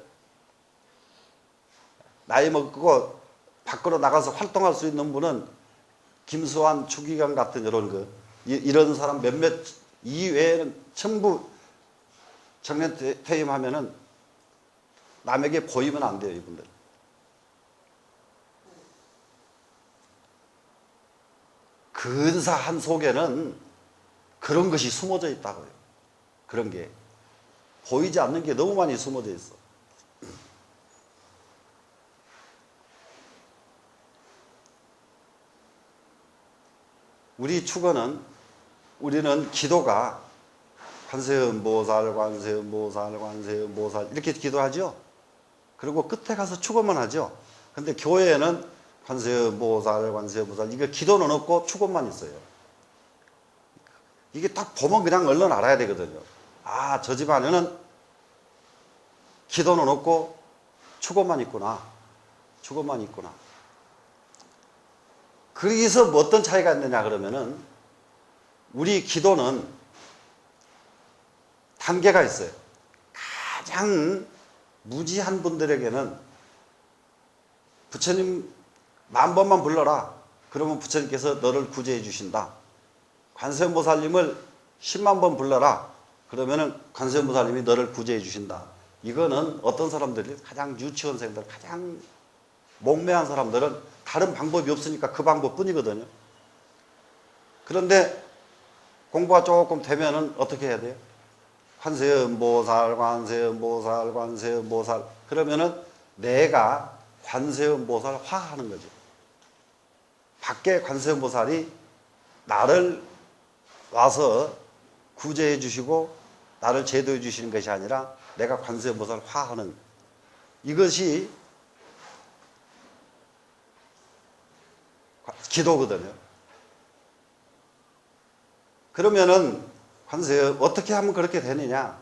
나이 먹고 밖으로 나가서 활동할 수 있는 분은 김수환, 추기경 같은 이런 사람 몇몇 이외에는 전부 정년 퇴임하면은 남에게 보이면 안 돼요, 이분들. 근사한 속에는 그런 것이 숨어져 있다고요. 그런 게. 보이지 않는 게 너무 많이 숨어져 있어. 우리 축원은 우리는 기도가 관세음보살, 관세음보살, 관세음보살 이렇게 기도하죠. 그리고 끝에 가서 축원만 하죠. 근데 교회에는 관세음보살, 관세음보살 이게 기도는 없고 축원만 있어요. 이게 딱 보면 그냥 얼른 알아야 되거든요. 아, 저 집안에는 기도는 없고 축원만 있구나. 축원만 있구나. 거기서 뭐 어떤 차이가 있느냐 그러면은 우리 기도는 단계가 있어요. 가장 무지한 분들에게는 부처님 10,000번만 불러라. 그러면 부처님께서 너를 구제해 주신다. 관세음보살님을 10만 번 불러라. 그러면은 관세음보살님이 너를 구제해 주신다. 이거는 어떤 사람들이 가장 유치원생들, 가장 목매한 사람들은 다른 방법이 없으니까 그 방법뿐이거든요. 그런데 공부가 조금 되면은 어떻게 해야 돼요? 관세음보살, 관세음보살, 관세음보살. 그러면은 내가 관세음보살 화하는 거죠. 밖에 관세음보살이 나를 와서 구제해 주시고 나를 제도해 주시는 것이 아니라 내가 관세음보살 화하는 이것이 기도거든요. 그러면은 어떻게 하면 그렇게 되느냐?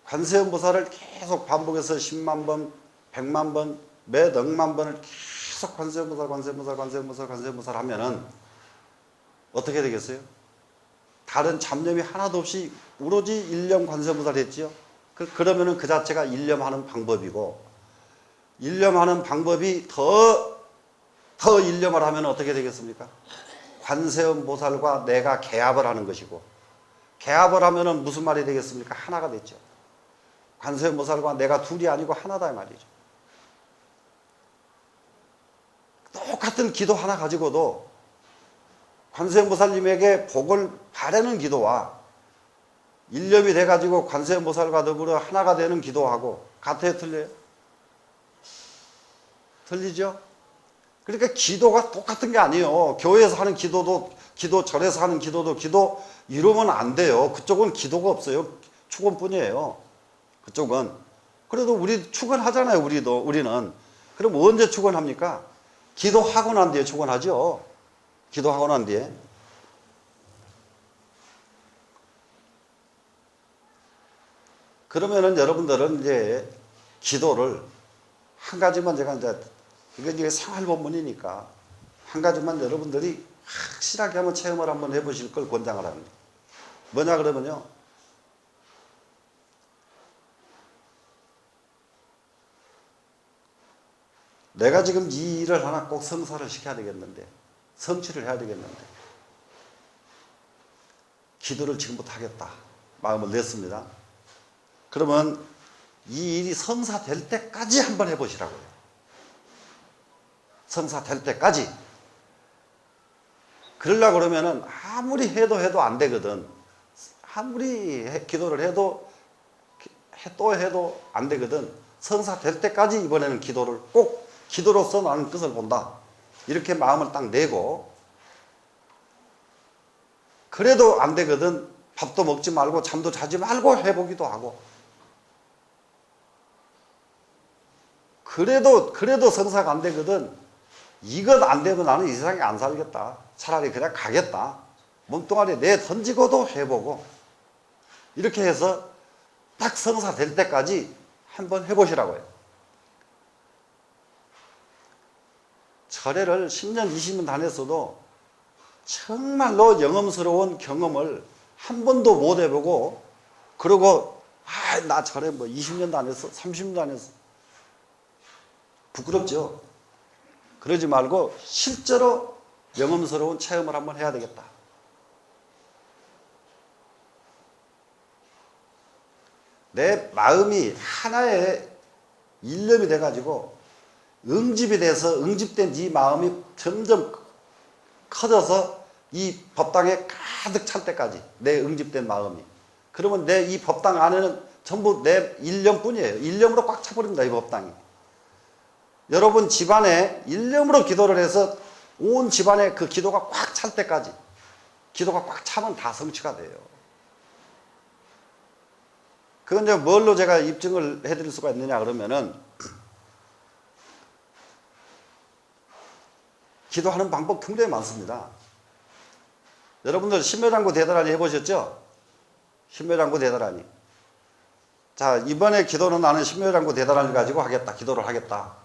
관세음보살을 계속 반복해서 10만 번, 100만 번, 몇 억만 번을 계속 관세음보살, 관세음보살, 관세음보살, 관세음보살 하면은 어떻게 되겠어요? 다른 잡념이 하나도 없이 오로지 일념 관세음보살 했지요? 그러면은 그 자체가 일념하는 방법이고, 일념하는 방법이 더 일념을 하면 어떻게 되겠습니까? 관세음보살과 내가 개합을 하는 것이고, 개합을 하면은 무슨 말이 되겠습니까? 하나가 됐죠. 관세음보살과 내가 둘이 아니고 하나다 이 말이죠. 똑같은 기도 하나 가지고도 관세음보살님에게 복을 바라는 기도와 일념이 돼가지고 관세음보살과 더불어 하나가 되는 기도하고 같아요, 틀려요? 틀리죠? 그러니까 기도가 똑같은 게 아니에요. 교회에서 하는 기도도 기도, 절에서 하는 기도도 기도 이러면 안 돼요. 그쪽은 기도가 없어요. 축원뿐이에요. 그쪽은. 그래도 우리 축원하잖아요. 우리는. 그럼 언제 축원합니까? 기도하고 난 뒤에 축원하죠. 기도하고 난 뒤에. 그러면은 여러분들은 이제 기도를 한 가지만 제가 이제 이게 생활 본문이니까 한 가지만 여러분들이 확실하게 한번 체험을 한번 해보실 걸 권장을 합니다. 뭐냐 그러면요, 내가 지금 이 일을 하나 꼭 성사를 시켜야 되겠는데, 성취를 해야 되겠는데, 기도를 지금부터 하겠다 마음을 냈습니다. 그러면 이 일이 성사될 때까지 한번 해보시라고요. 성사될 때까지. 그러려고 그러면은 아무리 해도 안 되거든. 아무리 기도를 해도 안 되거든. 성사될 때까지 이번에는 기도를 꼭 기도로서 나는 끝을 본다. 이렇게 마음을 딱 내고, 그래도 안 되거든. 밥도 먹지 말고 잠도 자지 말고 해보기도 하고, 그래도 성사가 안 되거든. 이것 안 되면 나는 이 세상에 안 살겠다. 차라리 그냥 가겠다. 몸뚱아리 내 던지고도 해보고, 이렇게 해서 딱 성사될 때까지 한번 해보시라고요. 절에를 10년, 20년 다녔어도 정말로 영험스러운 경험을 한 번도 못 해보고, 그러고 나 절에 뭐 20년 다녔어, 30년 다녔어, 부끄럽죠. 그러지 말고 실제로 영험스러운 체험을 한번 해야 되겠다. 내 마음이 하나의 일념이 돼가지고 응집이 돼서, 응집된 이 마음이 점점 커져서 이 법당에 가득 찰 때까지, 내 응집된 마음이. 그러면 내 이 법당 안에는 전부 내 일념뿐이에요. 일념으로 꽉 차버립니다, 이 법당이. 여러분 집안에 일념으로 기도를 해서 온 집안에 그 기도가 꽉 찰 때까지, 기도가 꽉 차면 다 성취가 돼요. 그건 이제 뭘로 제가 입증을 해드릴 수가 있느냐 그러면은, 기도하는 방법 굉장히 많습니다. 여러분들 신묘장구 대다라니 해보셨죠? 신묘장구 대다라니. 자, 이번에 기도는 나는 신묘장구 대다라니 가지고 하겠다. 기도를 하겠다.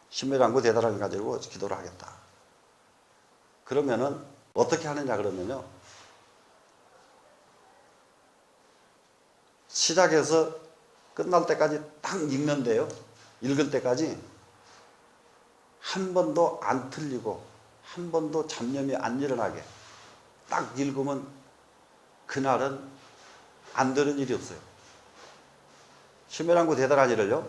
신묘장구 대다라니 가지고 기도를 하겠다. 그러면은 어떻게 하느냐 그러면요, 시작해서 끝날 때까지 딱 읽는데요, 읽을 때까지 한 번도 안 틀리고 한 번도 잡념이 안 일어나게 딱 읽으면 그날은 안 되는 일이 없어요. 신묘장구 대다라니를요,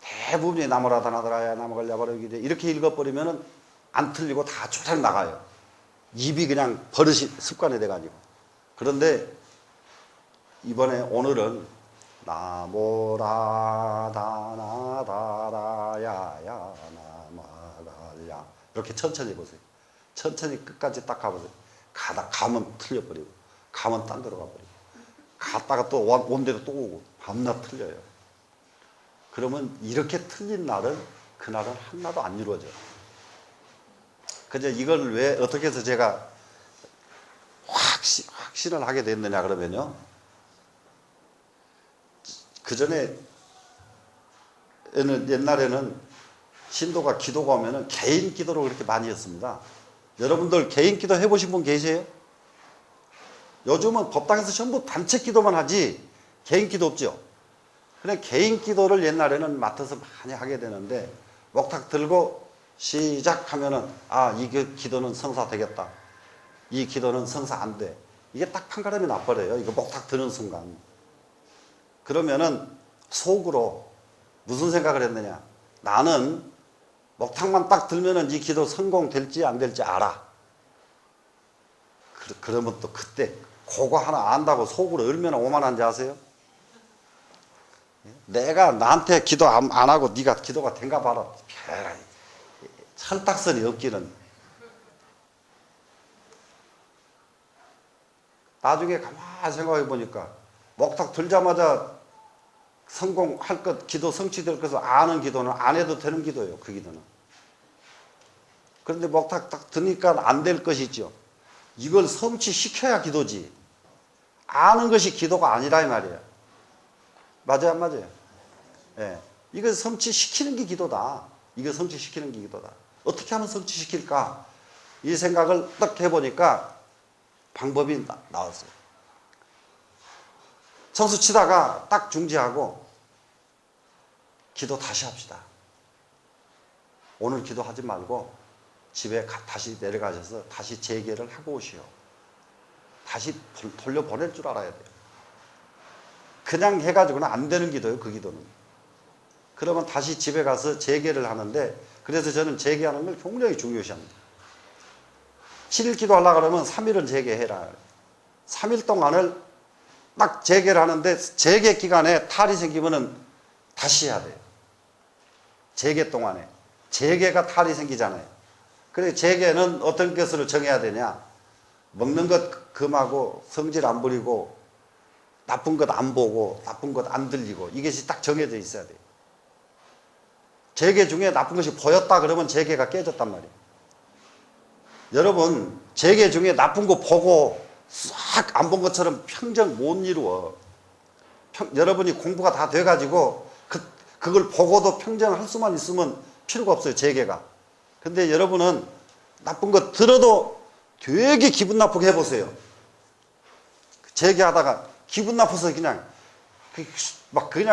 대부분이 나무라다나다라야 나무갈야바르기대 이렇게 읽어버리면은 안 틀리고 다 쭉 나가요. 입이 그냥 버릇이 습관이 돼가지고. 그런데 이번에 오늘은 나모라다나다라야야 나마갈야 이렇게 천천히 해보세요. 천천히 끝까지 딱 가보세요. 가면 틀려버리고, 가면 딴 데로 가버리고, 갔다가 또 온 데도 또 오고, 밤낮 틀려요. 그러면 이렇게 틀린 날은 그날은 하나도 안 이루어져요. 근데 이걸 왜 어떻게 해서 제가 확신을 하게 됐느냐 그러면요, 그 전에 옛날에는 신도가 기도가 오면은 개인 기도로 그렇게 많이 했습니다. 여러분들 개인 기도 해보신 분 계세요? 요즘은 법당에서 전부 단체 기도만 하지 개인 기도 없죠. 그냥 개인 기도를 옛날에는 맡아서 많이 하게 되는데, 목탁 들고 시작하면은 이 기도는 성사 되겠다, 이 기도는 성사 안 돼, 이게 딱 판가름이 나버려요. 이거 목탁 드는 순간. 그러면은 속으로 무슨 생각을 했느냐, 나는 목탁만 딱 들면은 이 기도 성공될지 안 될지 알아. 그러면 또 그때 그거 하나 안다고 속으로 얼마나 오만한지 아세요? 내가 나한테 기도 안 하고 네가 기도가 된가 봐라. 철딱선이 없기는. 나중에 가만히 생각해 보니까 목탁 들자마자 성공할 것, 기도 성취될 것을 아는 기도는 안 해도 되는 기도예요. 그 기도는. 그런데 목탁 딱 드니까 안 될 것이 있죠. 이걸 성취시켜야 기도지. 아는 것이 기도가 아니라 이 말이에요. 맞아요, 안 맞아요? 예. 이걸 성취시키는 게 기도다. 이거 성취시키는 게 기도다. 어떻게 하면 성취시킬까? 이 생각을 딱 해보니까 방법이 나왔어요. 청수 치다가 딱 중지하고 기도 다시 합시다. 오늘 기도하지 말고 집에 다시 내려가셔서 다시 재개를 하고 오시오. 다시 돌려보낼 줄 알아야 돼요. 그냥 해가지고는 안 되는 기도예요, 그 기도는. 그러면 다시 집에 가서 재개를 하는데, 그래서 저는 재개하는 걸 굉장히 중요시합니다. 7일 기도하려고 그러면 3일은 재개해라. 3일 동안을 딱 재개를 하는데, 재개 기간에 탈이 생기면은 다시 해야 돼요. 재개 동안에. 재개가 탈이 생기잖아요. 그래, 재개는 어떤 것으로 정해야 되냐? 먹는 것 금하고, 성질 안 부리고, 나쁜 것 안 보고, 나쁜 것 안 들리고, 이것이 딱 정해져 있어야 돼요. 재개 중에 나쁜 것이 보였다 그러면 재개가 깨졌단 말이에요. 여러분, 재개 중에 나쁜 거 보고 싹 안 본 것처럼 평생 못 이루어. 여러분이 공부가 다 돼가지고 그걸 보고도 평생 할 수만 있으면 필요가 없어요, 재개가. 근데 여러분은 나쁜 거 들어도 되게 기분 나쁘게 해보세요. 재개하다가 기분 나빠서 그냥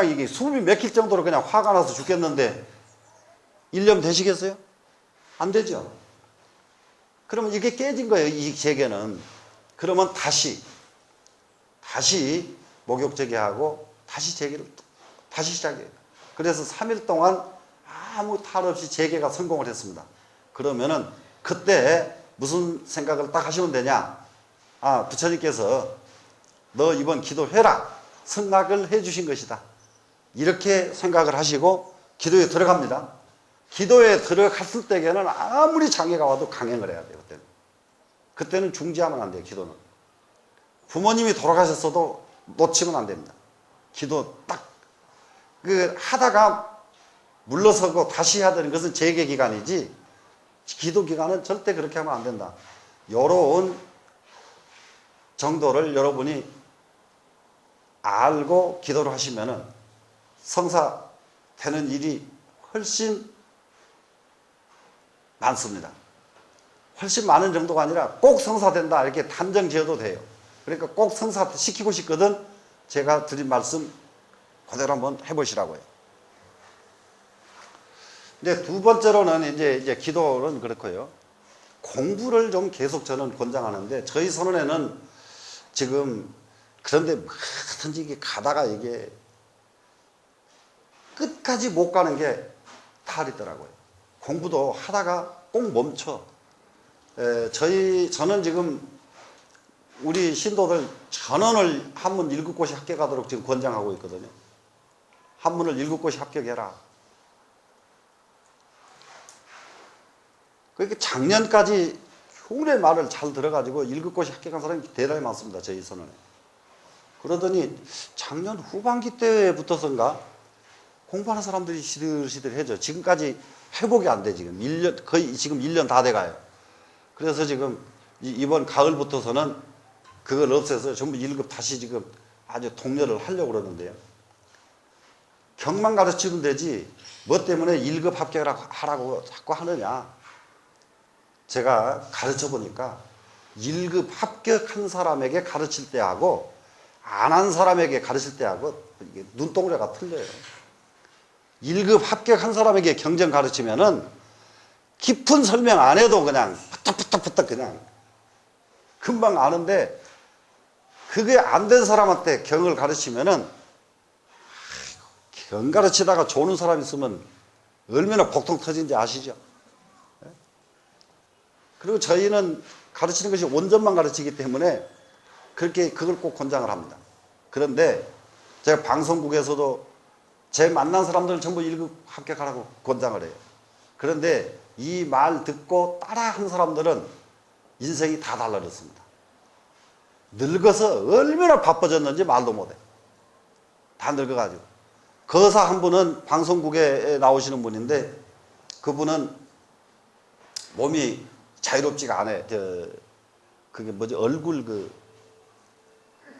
이게 숨이 막힐 정도로 그냥 화가 나서 죽겠는데 1년 되시겠어요? 안 되죠. 그러면 이게 깨진 거예요, 이 재개는. 그러면 다시 목욕 재개하고 다시 재개를 다시 시작해요. 그래서 3일 동안 아무 탈 없이 재개가 성공을 했습니다. 그러면은 그때 무슨 생각을 딱 하시면 되냐? 아, 부처님께서 너 이번 기도해라. 승낙을 해 주신 것이다. 이렇게 생각을 하시고 기도에 들어갑니다. 기도에 들어갔을 때에는 아무리 장애가 와도 강행을 해야 돼요, 그때는 중지하면 안 돼요, 기도는. 부모님이 돌아가셨어도 놓치면 안 됩니다. 기도 딱, 하다가 물러서고 다시 해야 되는 것은 재개 기간이지, 기도 기간은 절대 그렇게 하면 안 된다. 요런 정도를 여러분이 알고 기도를 하시면은 성사 되는 일이 훨씬 많습니다. 훨씬 많은 정도가 아니라 꼭 성사된다 이렇게 단정 지어도 돼요. 그러니까 꼭 성사시키고 싶거든 제가 드린 말씀 그대로 한번 해보시라고요. 근데 두 번째로는 이제 기도는 그렇고요. 공부를 좀 계속 저는 권장하는데 저희 선원에는 지금 그런데 뭐든지 이게 가다가 이게 끝까지 못 가는 게 탈이더라고요. 공부도 하다가 꼭 멈춰. 저는 지금 우리 신도들 전원을 한문 7곳이 합격하도록 지금 권장하고 있거든요. 한문을 7곳이 합격해라. 그러니까 작년까지 흉내 말을 잘 들어가지고 7곳이 합격한 사람이 대단히 많습니다, 저희 선원에. 그러더니 작년 후반기 때부터선가 공부하는 사람들이 시들시들해져. 지금까지 회복이 안 돼, 지금. 거의 지금 1년 다 돼가요. 그래서 지금 이번 가을부터서는 그걸 없애서 전부 1급 다시 지금 아주 독려를 하려고 그러는데요. 경만 가르치면 되지, 뭐 때문에 1급 합격을 하라고 자꾸 하느냐. 제가 가르쳐 보니까 1급 합격한 사람에게 가르칠 때하고 안 한 사람에게 가르칠 때하고 이게 눈동자가 틀려요. 1급 합격한 사람에게 경전 가르치면은 깊은 설명 안 해도 그냥 푸떡푸떡푸떡 그냥 금방 아는데, 그게 안 된 사람한테 경을 가르치면은 경 가르치다가 조는 사람 있으면 얼마나 복통 터진지 아시죠? 그리고 저희는 가르치는 것이 온전만 가르치기 때문에 그걸 꼭 권장을 합니다. 그런데 제가 방송국에서도 제 만난 사람들은 전부 1급 합격하라고 권장을 해요. 그런데 이 말 듣고 따라한 사람들은 인생이 다 달라졌습니다. 늙어서 얼마나 바빠졌는지 말도 못해. 다 늙어가지고. 거사 한 분은 방송국에 나오시는 분인데 그분은 몸이 자유롭지가 않아요. 그게 뭐지, 얼굴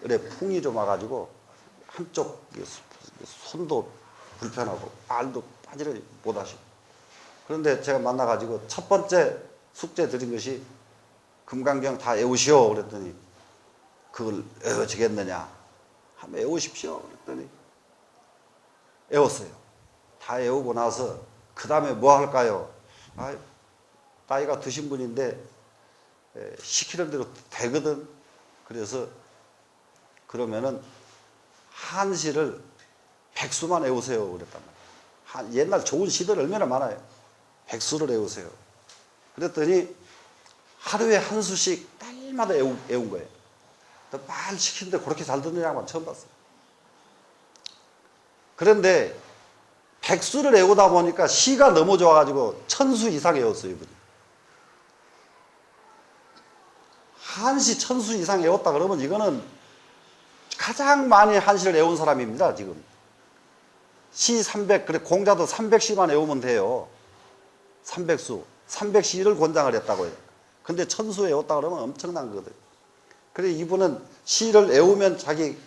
그래 풍이 좀 와가지고 한쪽 손도 불편하고 말도 빠지를 못하시고. 그런데 제가 만나가지고 첫 번째 숙제 드린 것이 금강경 다 외우시오. 그랬더니 그걸 외워지겠느냐. 한번 외우십시오. 그랬더니 외웠어요. 다 외우고 나서 그 다음에 뭐 할까요? 아, 나이가 드신 분인데 시키는 대로 되거든. 그래서 그러면은 한시를 백수만 외우세요. 그랬단 말이에요. 옛날 좋은 시들 얼마나 많아요. 백수를 외우세요. 그랬더니 하루에 한 수씩 날마다 외운 거예요. 말 시키는데 그렇게 잘 듣는 양반 처음 봤어요. 그런데 백수를 외우다 보니까 시가 너무 좋아가지고 1000수 이상 외웠어요. 이분이. 한시 1000수 이상 외웠다 그러면 이거는 가장 많이 한시를 외운 사람입니다. 지금 시 300, 그래 공자도 300시만 외우면 돼요. 300수 300시를 권장을 했다고 해요. 근데 1000수 외웠다 그러면 엄청난 거거든요. 그래 이분은 시를 외우면 자기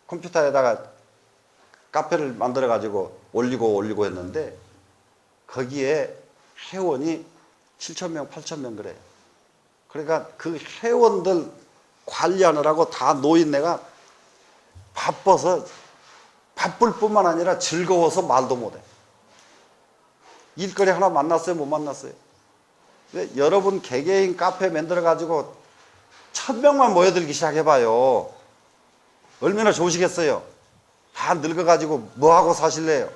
컴퓨터에다가 카페를 만들어 가지고 올리고 했는데 거기에 회원이 7,000명 8,000명 그래요. 그러니까 그 회원들 관리하느라고 다 노인네가 바빠서 바쁠 뿐만 아니라 즐거워서 말도 못해. 일거리 하나 만났어요? 못 만났어요? 여러분 개개인 카페 만들어 가지고 1000명만 모여들기 시작해봐요. 얼마나 좋으시겠어요? 다 늙어가지고 뭐하고 사실래요?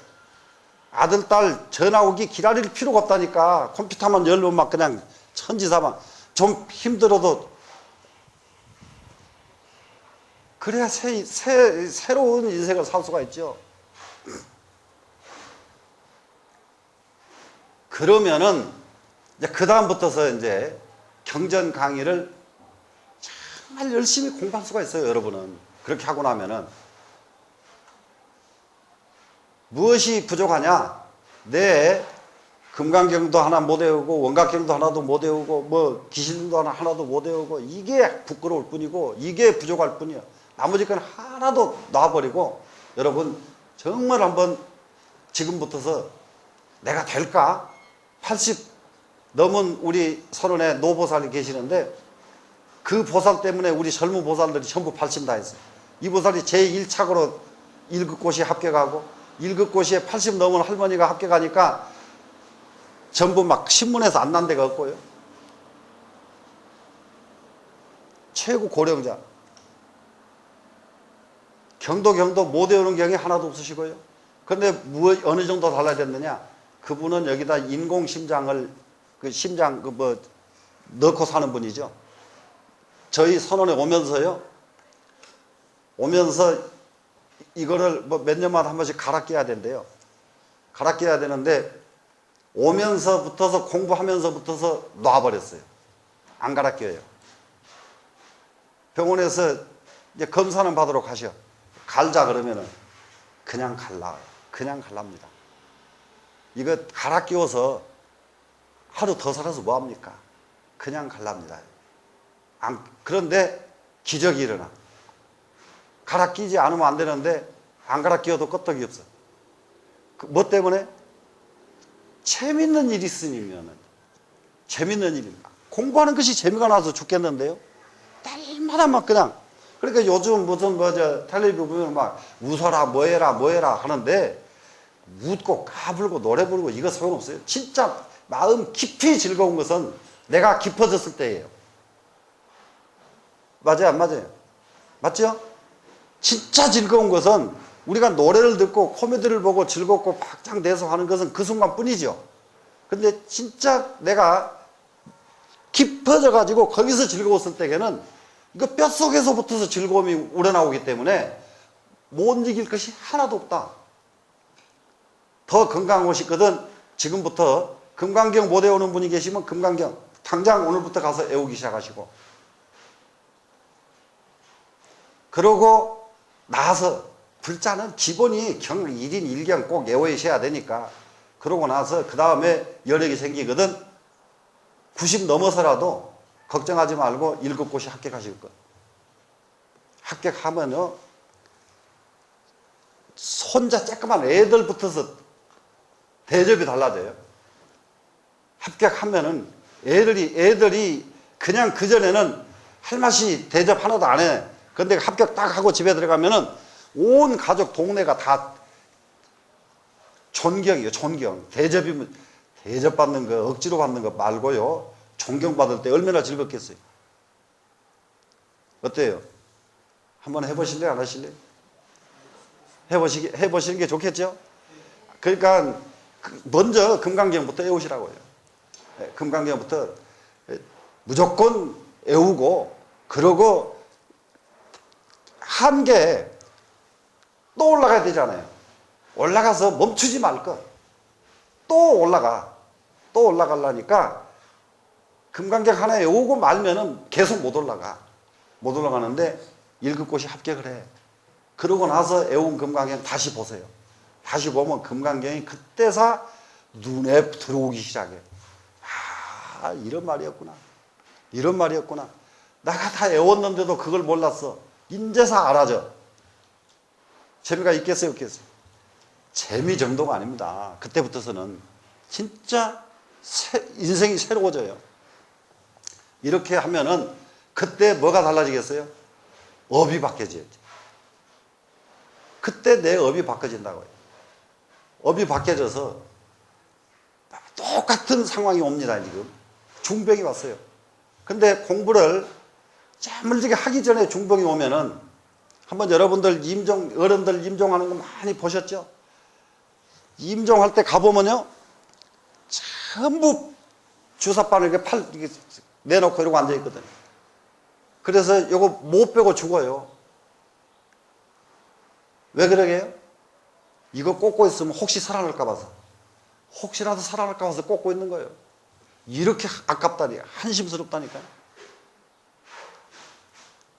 아들, 딸 전화 오기 기다릴 필요가 없다니까. 컴퓨터만 열면 막 그냥 천지사만. 좀 힘들어도 그래야 새로운 인생을 살 수가 있죠. 그러면은 이제 그 다음부터서 이제 경전 강의를 정말 열심히 공부할 수가 있어요. 여러분은 그렇게 하고 나면은 무엇이 부족하냐? 내 금강경도 하나 못 외우고 원각경도 하나도 못 외우고 뭐 기신도 하나도 못 외우고 이게 부끄러울 뿐이고 이게 부족할 뿐이야. 나머지 건 하나도 놔버리고 여러분 정말 한번 지금부터서 내가 될까? 80 넘은 우리 서론에 노보살이 계시는데 그 보살 때문에 우리 젊은 보살들이 전부 80 다 했어요. 이 보살이 제1착으로 1급고시에 합격하고 1급고시에 80 넘은 할머니가 합격하니까 전부 막 신문에서 안 난 데가 없고요. 최고 고령자. 경도 못 외우는 경이 하나도 없으시고요. 그런데 어느 정도 달라졌느냐? 그분은 여기다 인공심장을 그 심장 넣고 사는 분이죠. 저희 선원에 오면서요. 오면서 이거를 뭐 몇 년마다 한 번씩 갈아 껴야 된대요. 갈아 껴야 되는데 오면서부터서 공부하면서부터서 놔버렸어요. 안 갈아 껴요. 병원에서 이제 검사는 받으러 가셔. 갈자 그러면은 그냥 갈랍니다. 이거 갈아 끼워서 하루 더 살아서 뭐합니까? 그냥 갈랍니다. 그런데 기적이 일어나. 갈아 끼지 않으면 안 되는데 안 갈아 끼워도 끄떡이 없어. 뭐 때문에? 재밌는 일이 있으면 재밌는 일입니다. 공부하는 것이 재미가 나서 죽겠는데요. 날마다 막 그냥 그러니까 요즘 무슨 텔레비전 보면 막 웃어라 뭐해라 하는데 웃고 까불고 노래 부르고 이거 소용없어요. 진짜 마음 깊이 즐거운 것은 내가 깊어졌을 때예요. 맞아요 안 맞아요? 맞죠? 진짜 즐거운 것은 우리가 노래를 듣고 코미디를 보고 즐겁고 박장 내서 하는 것은 그 순간뿐이죠. 근데 진짜 내가 깊어져 가지고 거기서 즐거웠을 때에는 이거 뼛속에서부터 즐거움이 우러나오기 때문에 못 이길 것이 하나도 없다. 더 건강하시거든 지금부터 금강경 못 외우는 분이 계시면 금강경 당장 오늘부터 가서 외우기 시작하시고 그러고 나서 불자는 기본이 1인 1경 꼭 외우셔야 되니까 그러고 나서 그 다음에 여력이 생기거든 90 넘어서라도 걱정하지 말고 1급고시 합격하실 것. 합격하면요 손자 쬐끄만 애들부터서 대접이 달라져요. 합격하면은 애들이 그냥 그전에는 할 맛이 대접 하나도 안 해. 근데 합격 딱 하고 집에 들어가면은 온 가족 동네가 다 존경이에요. 존경. 대접이면 대접받는 거 억지로 받는 거 말고요. 존경받을 때 얼마나 즐겁겠어요. 어때요? 한번 해보실래요? 안 하실래요? 해보시는 게 좋겠죠? 그러니까 먼저 금강경부터 외우시라고요. 금강경부터 무조건 외우고, 그러고 한계에 또 올라가야 되잖아요. 올라가서 멈추지 말 것. 또 올라가려니까 금강경 하나 외우고 말면은 계속 못 올라가. 못 올라가는데 1급고시 합격을 해. 그러고 나서 외운 금강경 다시 보세요. 다시 보면 금강경이 그때서 눈에 들어오기 시작해. 아, 이런 말이었구나. 이런 말이었구나. 내가 다 외웠는데도 그걸 몰랐어. 인제서 알아져. 재미가 있겠어요, 없겠어요? 재미 정도가 아닙니다. 그때부터서는 진짜 인생이 새로워져요. 이렇게 하면은 그때 뭐가 달라지겠어요? 업이 바뀌어져야지. 그때 내 업이 바뀌어진다고요. 업이 바뀌어져서 똑같은 상황이 옵니다, 지금. 중병이 왔어요. 근데 공부를 짬물지게 하기 전에 중병이 오면은 한번 여러분들 어른들 임종하는 거 많이 보셨죠? 임종할 때 가보면요. 전부 주사바늘 이렇게 내놓고 이러고 앉아있거든요. 그래서 이거 못 빼고 죽어요. 왜 그러게요? 이거 꽂고 있으면 혹시 살아날까 봐서. 혹시라도 살아날까 봐서 꽂고 있는 거예요. 이렇게 아깝다니, 한심스럽다니까요.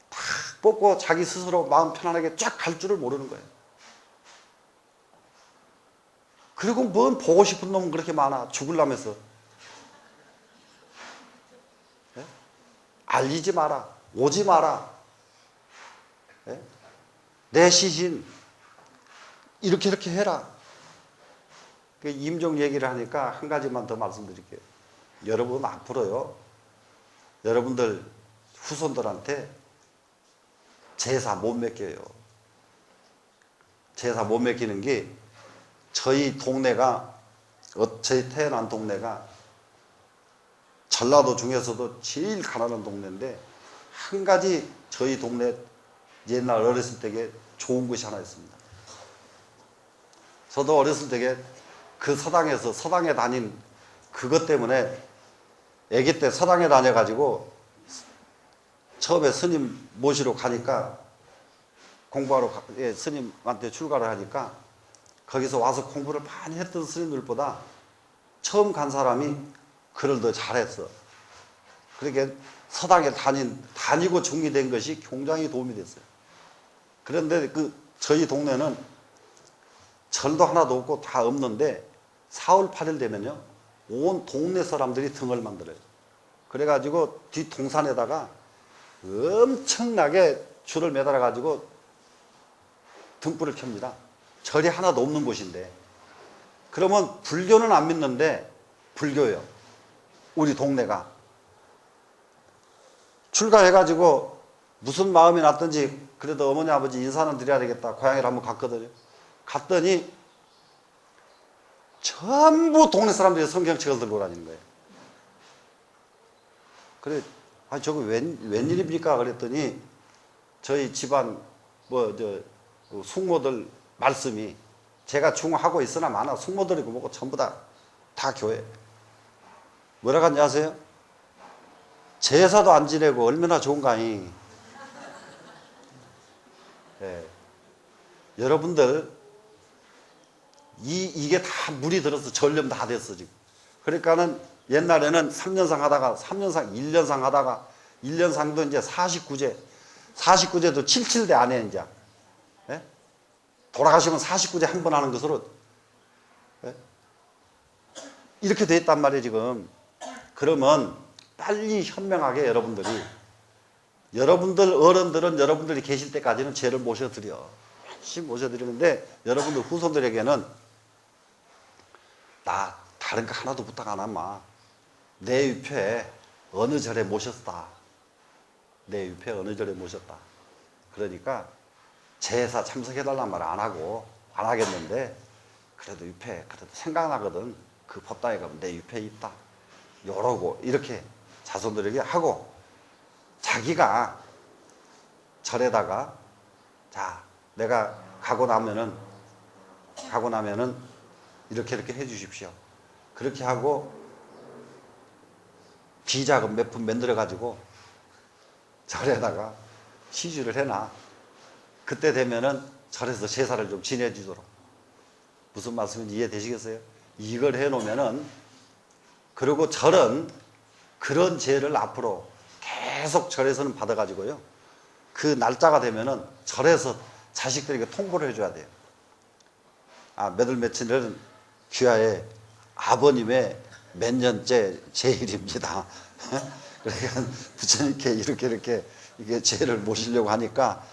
탁 뽑고 자기 스스로 마음 편안하게 쫙 갈 줄을 모르는 거예요. 그리고 뭔 보고 싶은 놈은 그렇게 많아. 죽을라면서. 네? 알리지 마라. 오지 마라. 네? 내 시신 이렇게 해라. 임종 얘기를 하니까 한 가지만 더 말씀드릴게요. 여러분 앞으로요. 여러분들 후손들한테 제사 못 맡겨요. 제사 못 맡기는 게 저희 동네가 저희 태어난 동네가 전라도 중에서도 제일 가난한 동네인데 한 가지 저희 동네 옛날 어렸을 때에 좋은 것이 하나 있습니다. 저도 어렸을 때에 그 서당에 다닌 그것 때문에 아기 때 서당에 다녀가지고 처음에 스님 모시러 가니까 공부하러 스님한테 출가를 하니까 거기서 와서 공부를 많이 했던 스님들보다 처음 간 사람이 글을 더 잘했어. 그러니까 서당에 다니고 중이 된 것이 굉장히 도움이 됐어요. 그런데 저희 동네는 절도 하나도 없고 다 없는데 4월 8일 되면요. 온 동네 사람들이 등을 만들어요. 그래가지고 뒤 동산에다가 엄청나게 줄을 매달아가지고 등불을 켭니다. 절이 하나도 없는 곳인데. 그러면 불교는 안 믿는데 불교예요. 우리 동네가. 출가해가지고 무슨 마음이 났든지 그래도 어머니 아버지 인사는 드려야 되겠다. 고향에 한번 갔거든요. 갔더니 전부 동네 사람들이 성경책을 들고 다니는 거예요. 그래, 저거 웬일입니까? 그랬더니 저희 집안 숙모들 말씀이 제가 중하고 있으나 마나 숙모들이고 뭐고 전부 다 교회. 뭐라고 하는지 아세요? 제사도 안 지내고 얼마나 좋은가니. 네. 여러분들 이게 다 물이 들어서 전염 다 됐어 지금. 그러니까는 옛날에는 3년상 하다가 3년상 1년상 하다가 1년상도 이제 49제도 77대 안 해 이제. 예? 돌아가시면 49제 한 번 하는 것으로 예? 이렇게 돼 있단 말이에요 지금. 그러면 빨리 현명하게 여러분들 어른들은 여러분들이 계실 때까지는 죄를 모셔드려. 열심히 모셔드리는데 여러분들 후손들에게는 나 다른 거 하나도 부탁 안 하마. 내 위패 어느 절에 모셨다. 내 위패 어느 절에 모셨다. 그러니까 제사 참석해달란 말 안 하고 안 하겠는데 그래도 위패 그래도 생각나거든. 그 법당에 가면 내 위패 있다. 요러고 이렇게 자손들에게 하고 자기가 절에다가 자 내가 가고 나면은 이렇게 해 주십시오. 그렇게 하고 비자금 몇 푼 만들어 가지고 절에다가 시주를 해놔. 그때 되면은 절에서 제사를 좀 지내주도록. 무슨 말씀인지 이해되시겠어요? 이걸 해놓으면은 그리고 절은 그런 죄를 앞으로 계속 절에서는 받아가지고요. 그 날짜가 되면은 절에서 자식들에게 통보를 해줘야 돼요. 아, 몇월 며칠은 귀하의 아버님의 몇 년째 제일입니다. 그러니까 부처님께 이렇게 이게 죄를 모시려고 하니까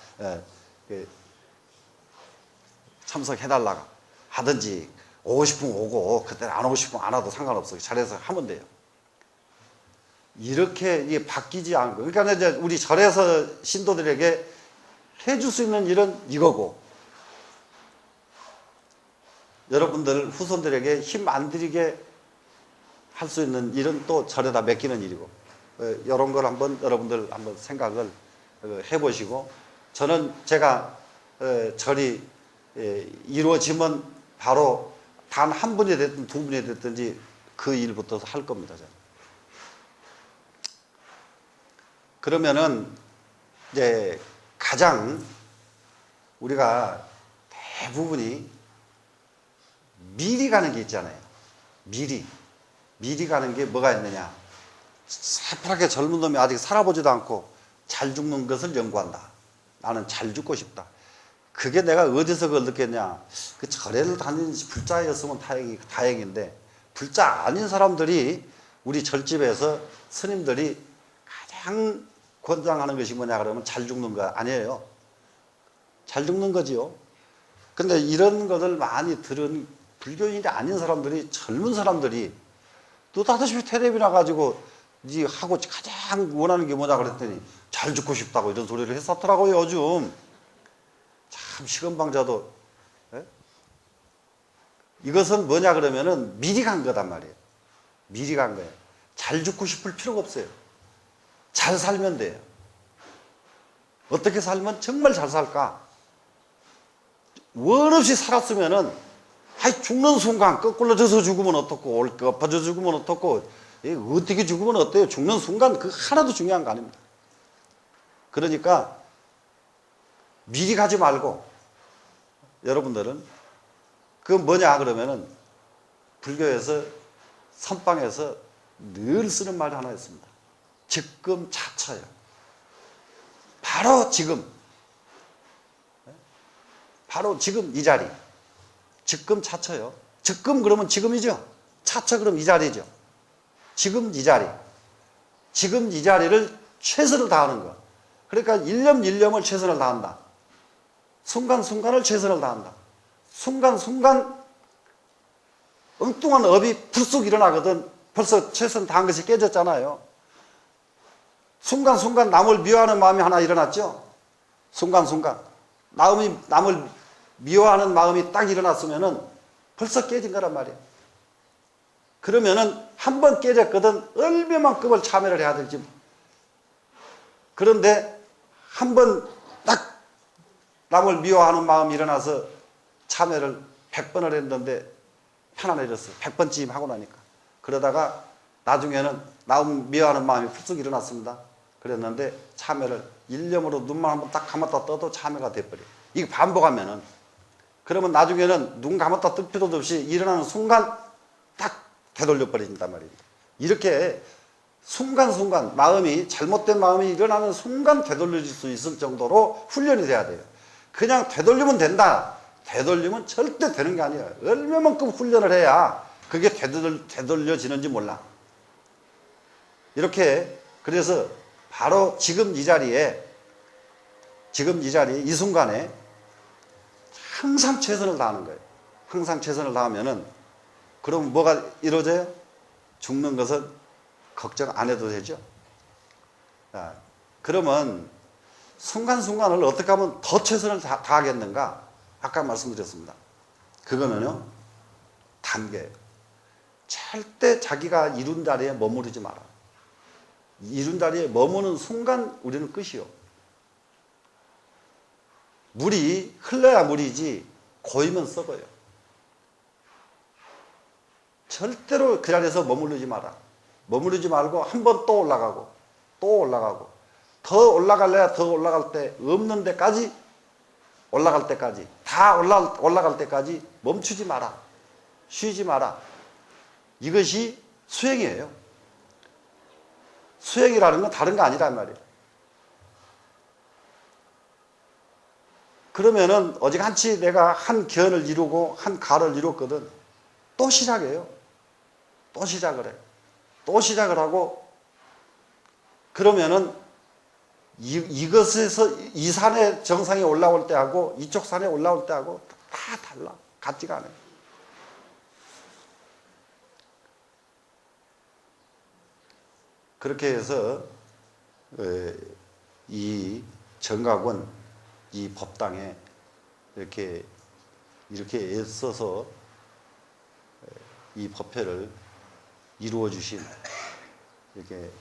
참석해달라고 하든지 오고 싶으면 오고 그때 안 오고 싶으면 안 와도 상관없어요. 절에서 하면 돼요. 이렇게 이게 바뀌지 않고 그러니까 이제 우리 절에서 신도들에게 해줄 수 있는 일은 이거고 여러분들 후손들에게 힘 안 들이게 할 수 있는 일은 또 절에다 맡기는 일이고 이런 걸 한번 여러분들 한번 생각을 해보시고 저는 제가 절이 이루어지면 바로 단 한 분이 됐든 두 분이 됐든지 그 일부터 할 겁니다. 저는. 그러면은 이제 가장 우리가 대부분이 미리 가는 게 있잖아요. 미리 가는 게 뭐가 있느냐. 새파랗게 젊은 놈이 아직 살아보지도 않고 잘 죽는 것을 연구한다. 나는 잘 죽고 싶다. 그게 내가 어디서 그걸 느꼈냐. 그 절에를 다니는 불자였으면 다행인데 불자 아닌 사람들이 우리 절집에서 스님들이 가장 권장하는 것이 뭐냐 그러면 잘 죽는 거 아니에요. 잘 죽는 거지요. 근데 이런 것을 많이 들은 불교인이 아닌 사람들이 젊은 사람들이 또다시피 텔레비 나가지고 니 하고 가장 원하는 게 뭐냐 그랬더니 잘 죽고 싶다고 이런 소리를 했었더라고요. 요즘 참 시건방자도 이것은 뭐냐 그러면은 미리 간 거단 말이에요. 미리 간 거예요. 잘 죽고 싶을 필요가 없어요. 잘 살면 돼요. 어떻게 살면 정말 잘 살까? 원 없이 살았으면은 죽는 순간 거꾸로 져서 죽으면 어떻고 엎어져 죽으면 어떻고 어떻게 죽으면 어때요? 죽는 순간 그 하나도 중요한 거 아닙니다. 그러니까 미리 가지 말고 여러분들은 그 뭐냐 그러면은 불교에서 선방에서 늘 쓰는 말 하나 있습니다. 즉금 차처요. 바로 지금 이 자리. 즉금 차처요. 즉금 그러면 지금이죠. 차처 그럼 이 자리죠. 지금 이 자리. 지금 이 자리를 최선을 다하는 거. 그러니까 일념을 최선을 다한다. 순간순간을 최선을 다한다. 순간순간 엉뚱한 업이 불쑥 일어나거든. 벌써 최선 다한 것이 깨졌잖아요. 순간순간 남을 미워하는 마음이 하나 일어났죠. 순간순간 남을 미워하는 마음이 딱 일어났으면은 벌써 깨진 거란 말이에요. 그러면은 한 번 깨졌거든 얼마만큼을 참여를 해야 될지. 그런데 한 번 딱 남을 미워하는 마음이 일어나서 참여를 100번을 했는데 편안해졌어요. 100번쯤 하고 나니까. 그러다가 나중에는 남 미워하는 마음이 푹 일어났습니다. 그랬는데 참여를 일념으로 눈만 한번 딱 감았다 떠도 참여가 돼버려요. 이거 반복하면은 그러면 나중에는 눈 감았다 뜰 필요도 없이 일어나는 순간 딱 되돌려 버린단 말이에요. 이렇게 순간순간 마음이 잘못된 마음이 일어나는 순간 되돌려질 수 있을 정도로 훈련이 돼야 돼요. 그냥 되돌리면 된다. 되돌리면 절대 되는 게 아니에요. 얼마만큼 훈련을 해야 그게 되돌려지는지 몰라. 이렇게 그래서 바로 지금 이 자리에 이 순간에 항상 최선을 다하는 거예요. 항상 최선을 다하면은 그럼 뭐가 이루어져요? 죽는 것은 걱정 안 해도 되죠. 그러면 순간순간을 어떻게 하면 더 최선을 다하겠는가? 아까 말씀드렸습니다. 그거는요, 단계예요. 절대 자기가 이룬 자리에 머무르지 마라. 이룬 자리에 머무는 순간 우리는 끝이요. 물이 흘러야 물이지 고이면 썩어요. 절대로 그 자리에서 머무르지 마라. 머무르지 말고 한 번 또 올라가고 또 올라가고 더 올라갈래야 더 올라갈 때 없는 데까지 올라갈 때까지 다 올라갈 때까지 멈추지 마라. 쉬지 마라. 이것이 수행이에요. 수행이라는 건 다른 거 아니란 말이에요. 그러면은 어지간치 내가 한 견을 이루고 한 가를 이뤘거든. 또 시작해요. 또 시작을 해. 또 시작을 하고 그러면은 이것에서 이 산의 정상에 올라올 때하고 이쪽 산에 올라올 때하고 다 달라. 같지가 않아요. 그렇게 해서 이 정각은 이 법당에 이렇게 애써서 이 법회를 이루어 주신 이렇게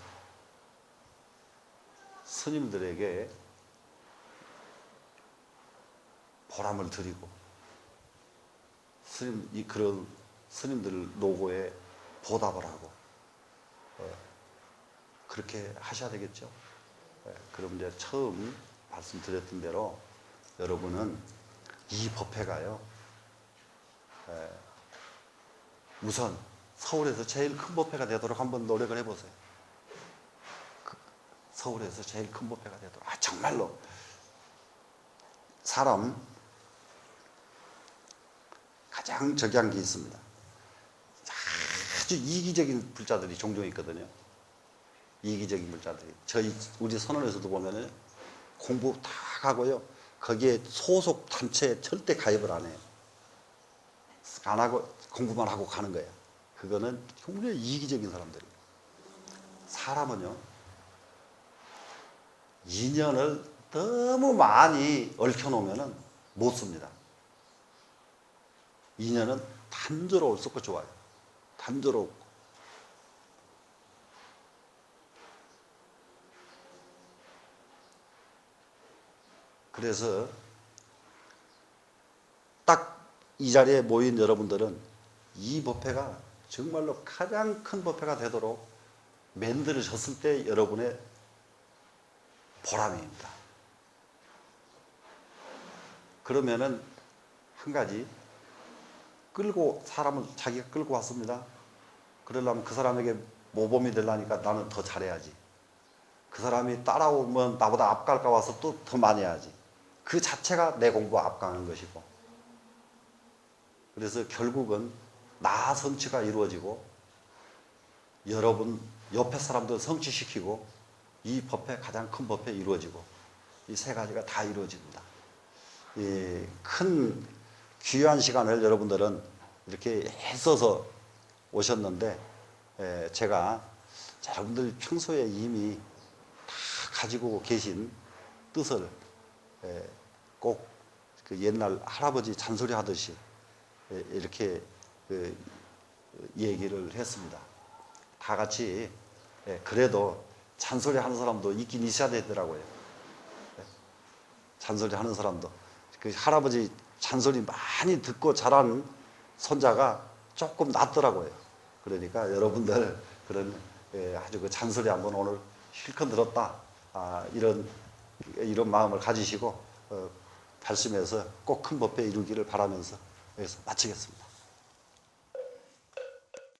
스님들에게 보람을 드리고 그런 스님들 노고에 보답을 하고 그렇게 하셔야 되겠죠. 그럼 이제 처음 말씀드렸던 대로 여러분은 이 법회가요, 우선 서울에서 제일 큰 법회가 되도록 한번 노력을 해보세요. 서울에서 제일 큰 법회가 되도록. 정말로 사람 가장 저기한 게 있습니다. 아주 이기적인 불자들이 종종 있거든요. 이기적인 불자들이. 우리 선언에서도 보면은 공부 다 하고요. 거기에 소속 단체에 절대 가입을 안 해요. 안 하고 공부만 하고 가는 거예요. 그거는 굉장히 이기적인 사람들이에요. 사람은요, 인연을 너무 많이 얽혀놓으면 못 씁니다. 인연은 단조로울수록 좋아요. 단조롭고. 그래서 딱 이 자리에 모인 여러분들은 이 법회가 정말로 가장 큰 법회가 되도록 만들어졌을 때 여러분의 보람입니다. 그러면은 한 가지, 사람을 자기가 끌고 왔습니다. 그러려면 그 사람에게 모범이 되려니까 나는 더 잘해야지. 그 사람이 따라오면 나보다 앞갈까 와서 또 더 많이 해야지. 그 자체가 내 공부 앞가는 것이고. 그래서 결국은 나 성취가 이루어지고 여러분 옆에 사람도 성취시키고 이 법회, 가장 큰 법회 이루어지고 이 세 가지가 다 이루어집니다. 이 큰 귀한 시간을 여러분들은 이렇게 애써서 오셨는데 제가 여러분들 평소에 이미 다 가지고 계신 뜻을 꼭 그 옛날 할아버지 잔소리 하듯이 이렇게 얘기를 했습니다. 다 같이 그래도 잔소리 하는 사람도 있긴 있어야 되더라고요. 잔소리 하는 사람도. 그 할아버지 잔소리 많이 듣고 자란 손자가 조금 낫더라고요. 그러니까 여러분들 그런 아주 그 잔소리 한번 오늘 실컷 들었다. 이런 마음을 가지시고 발심해서 꼭 큰 법회 이루기를 바라면서 여기서 마치겠습니다.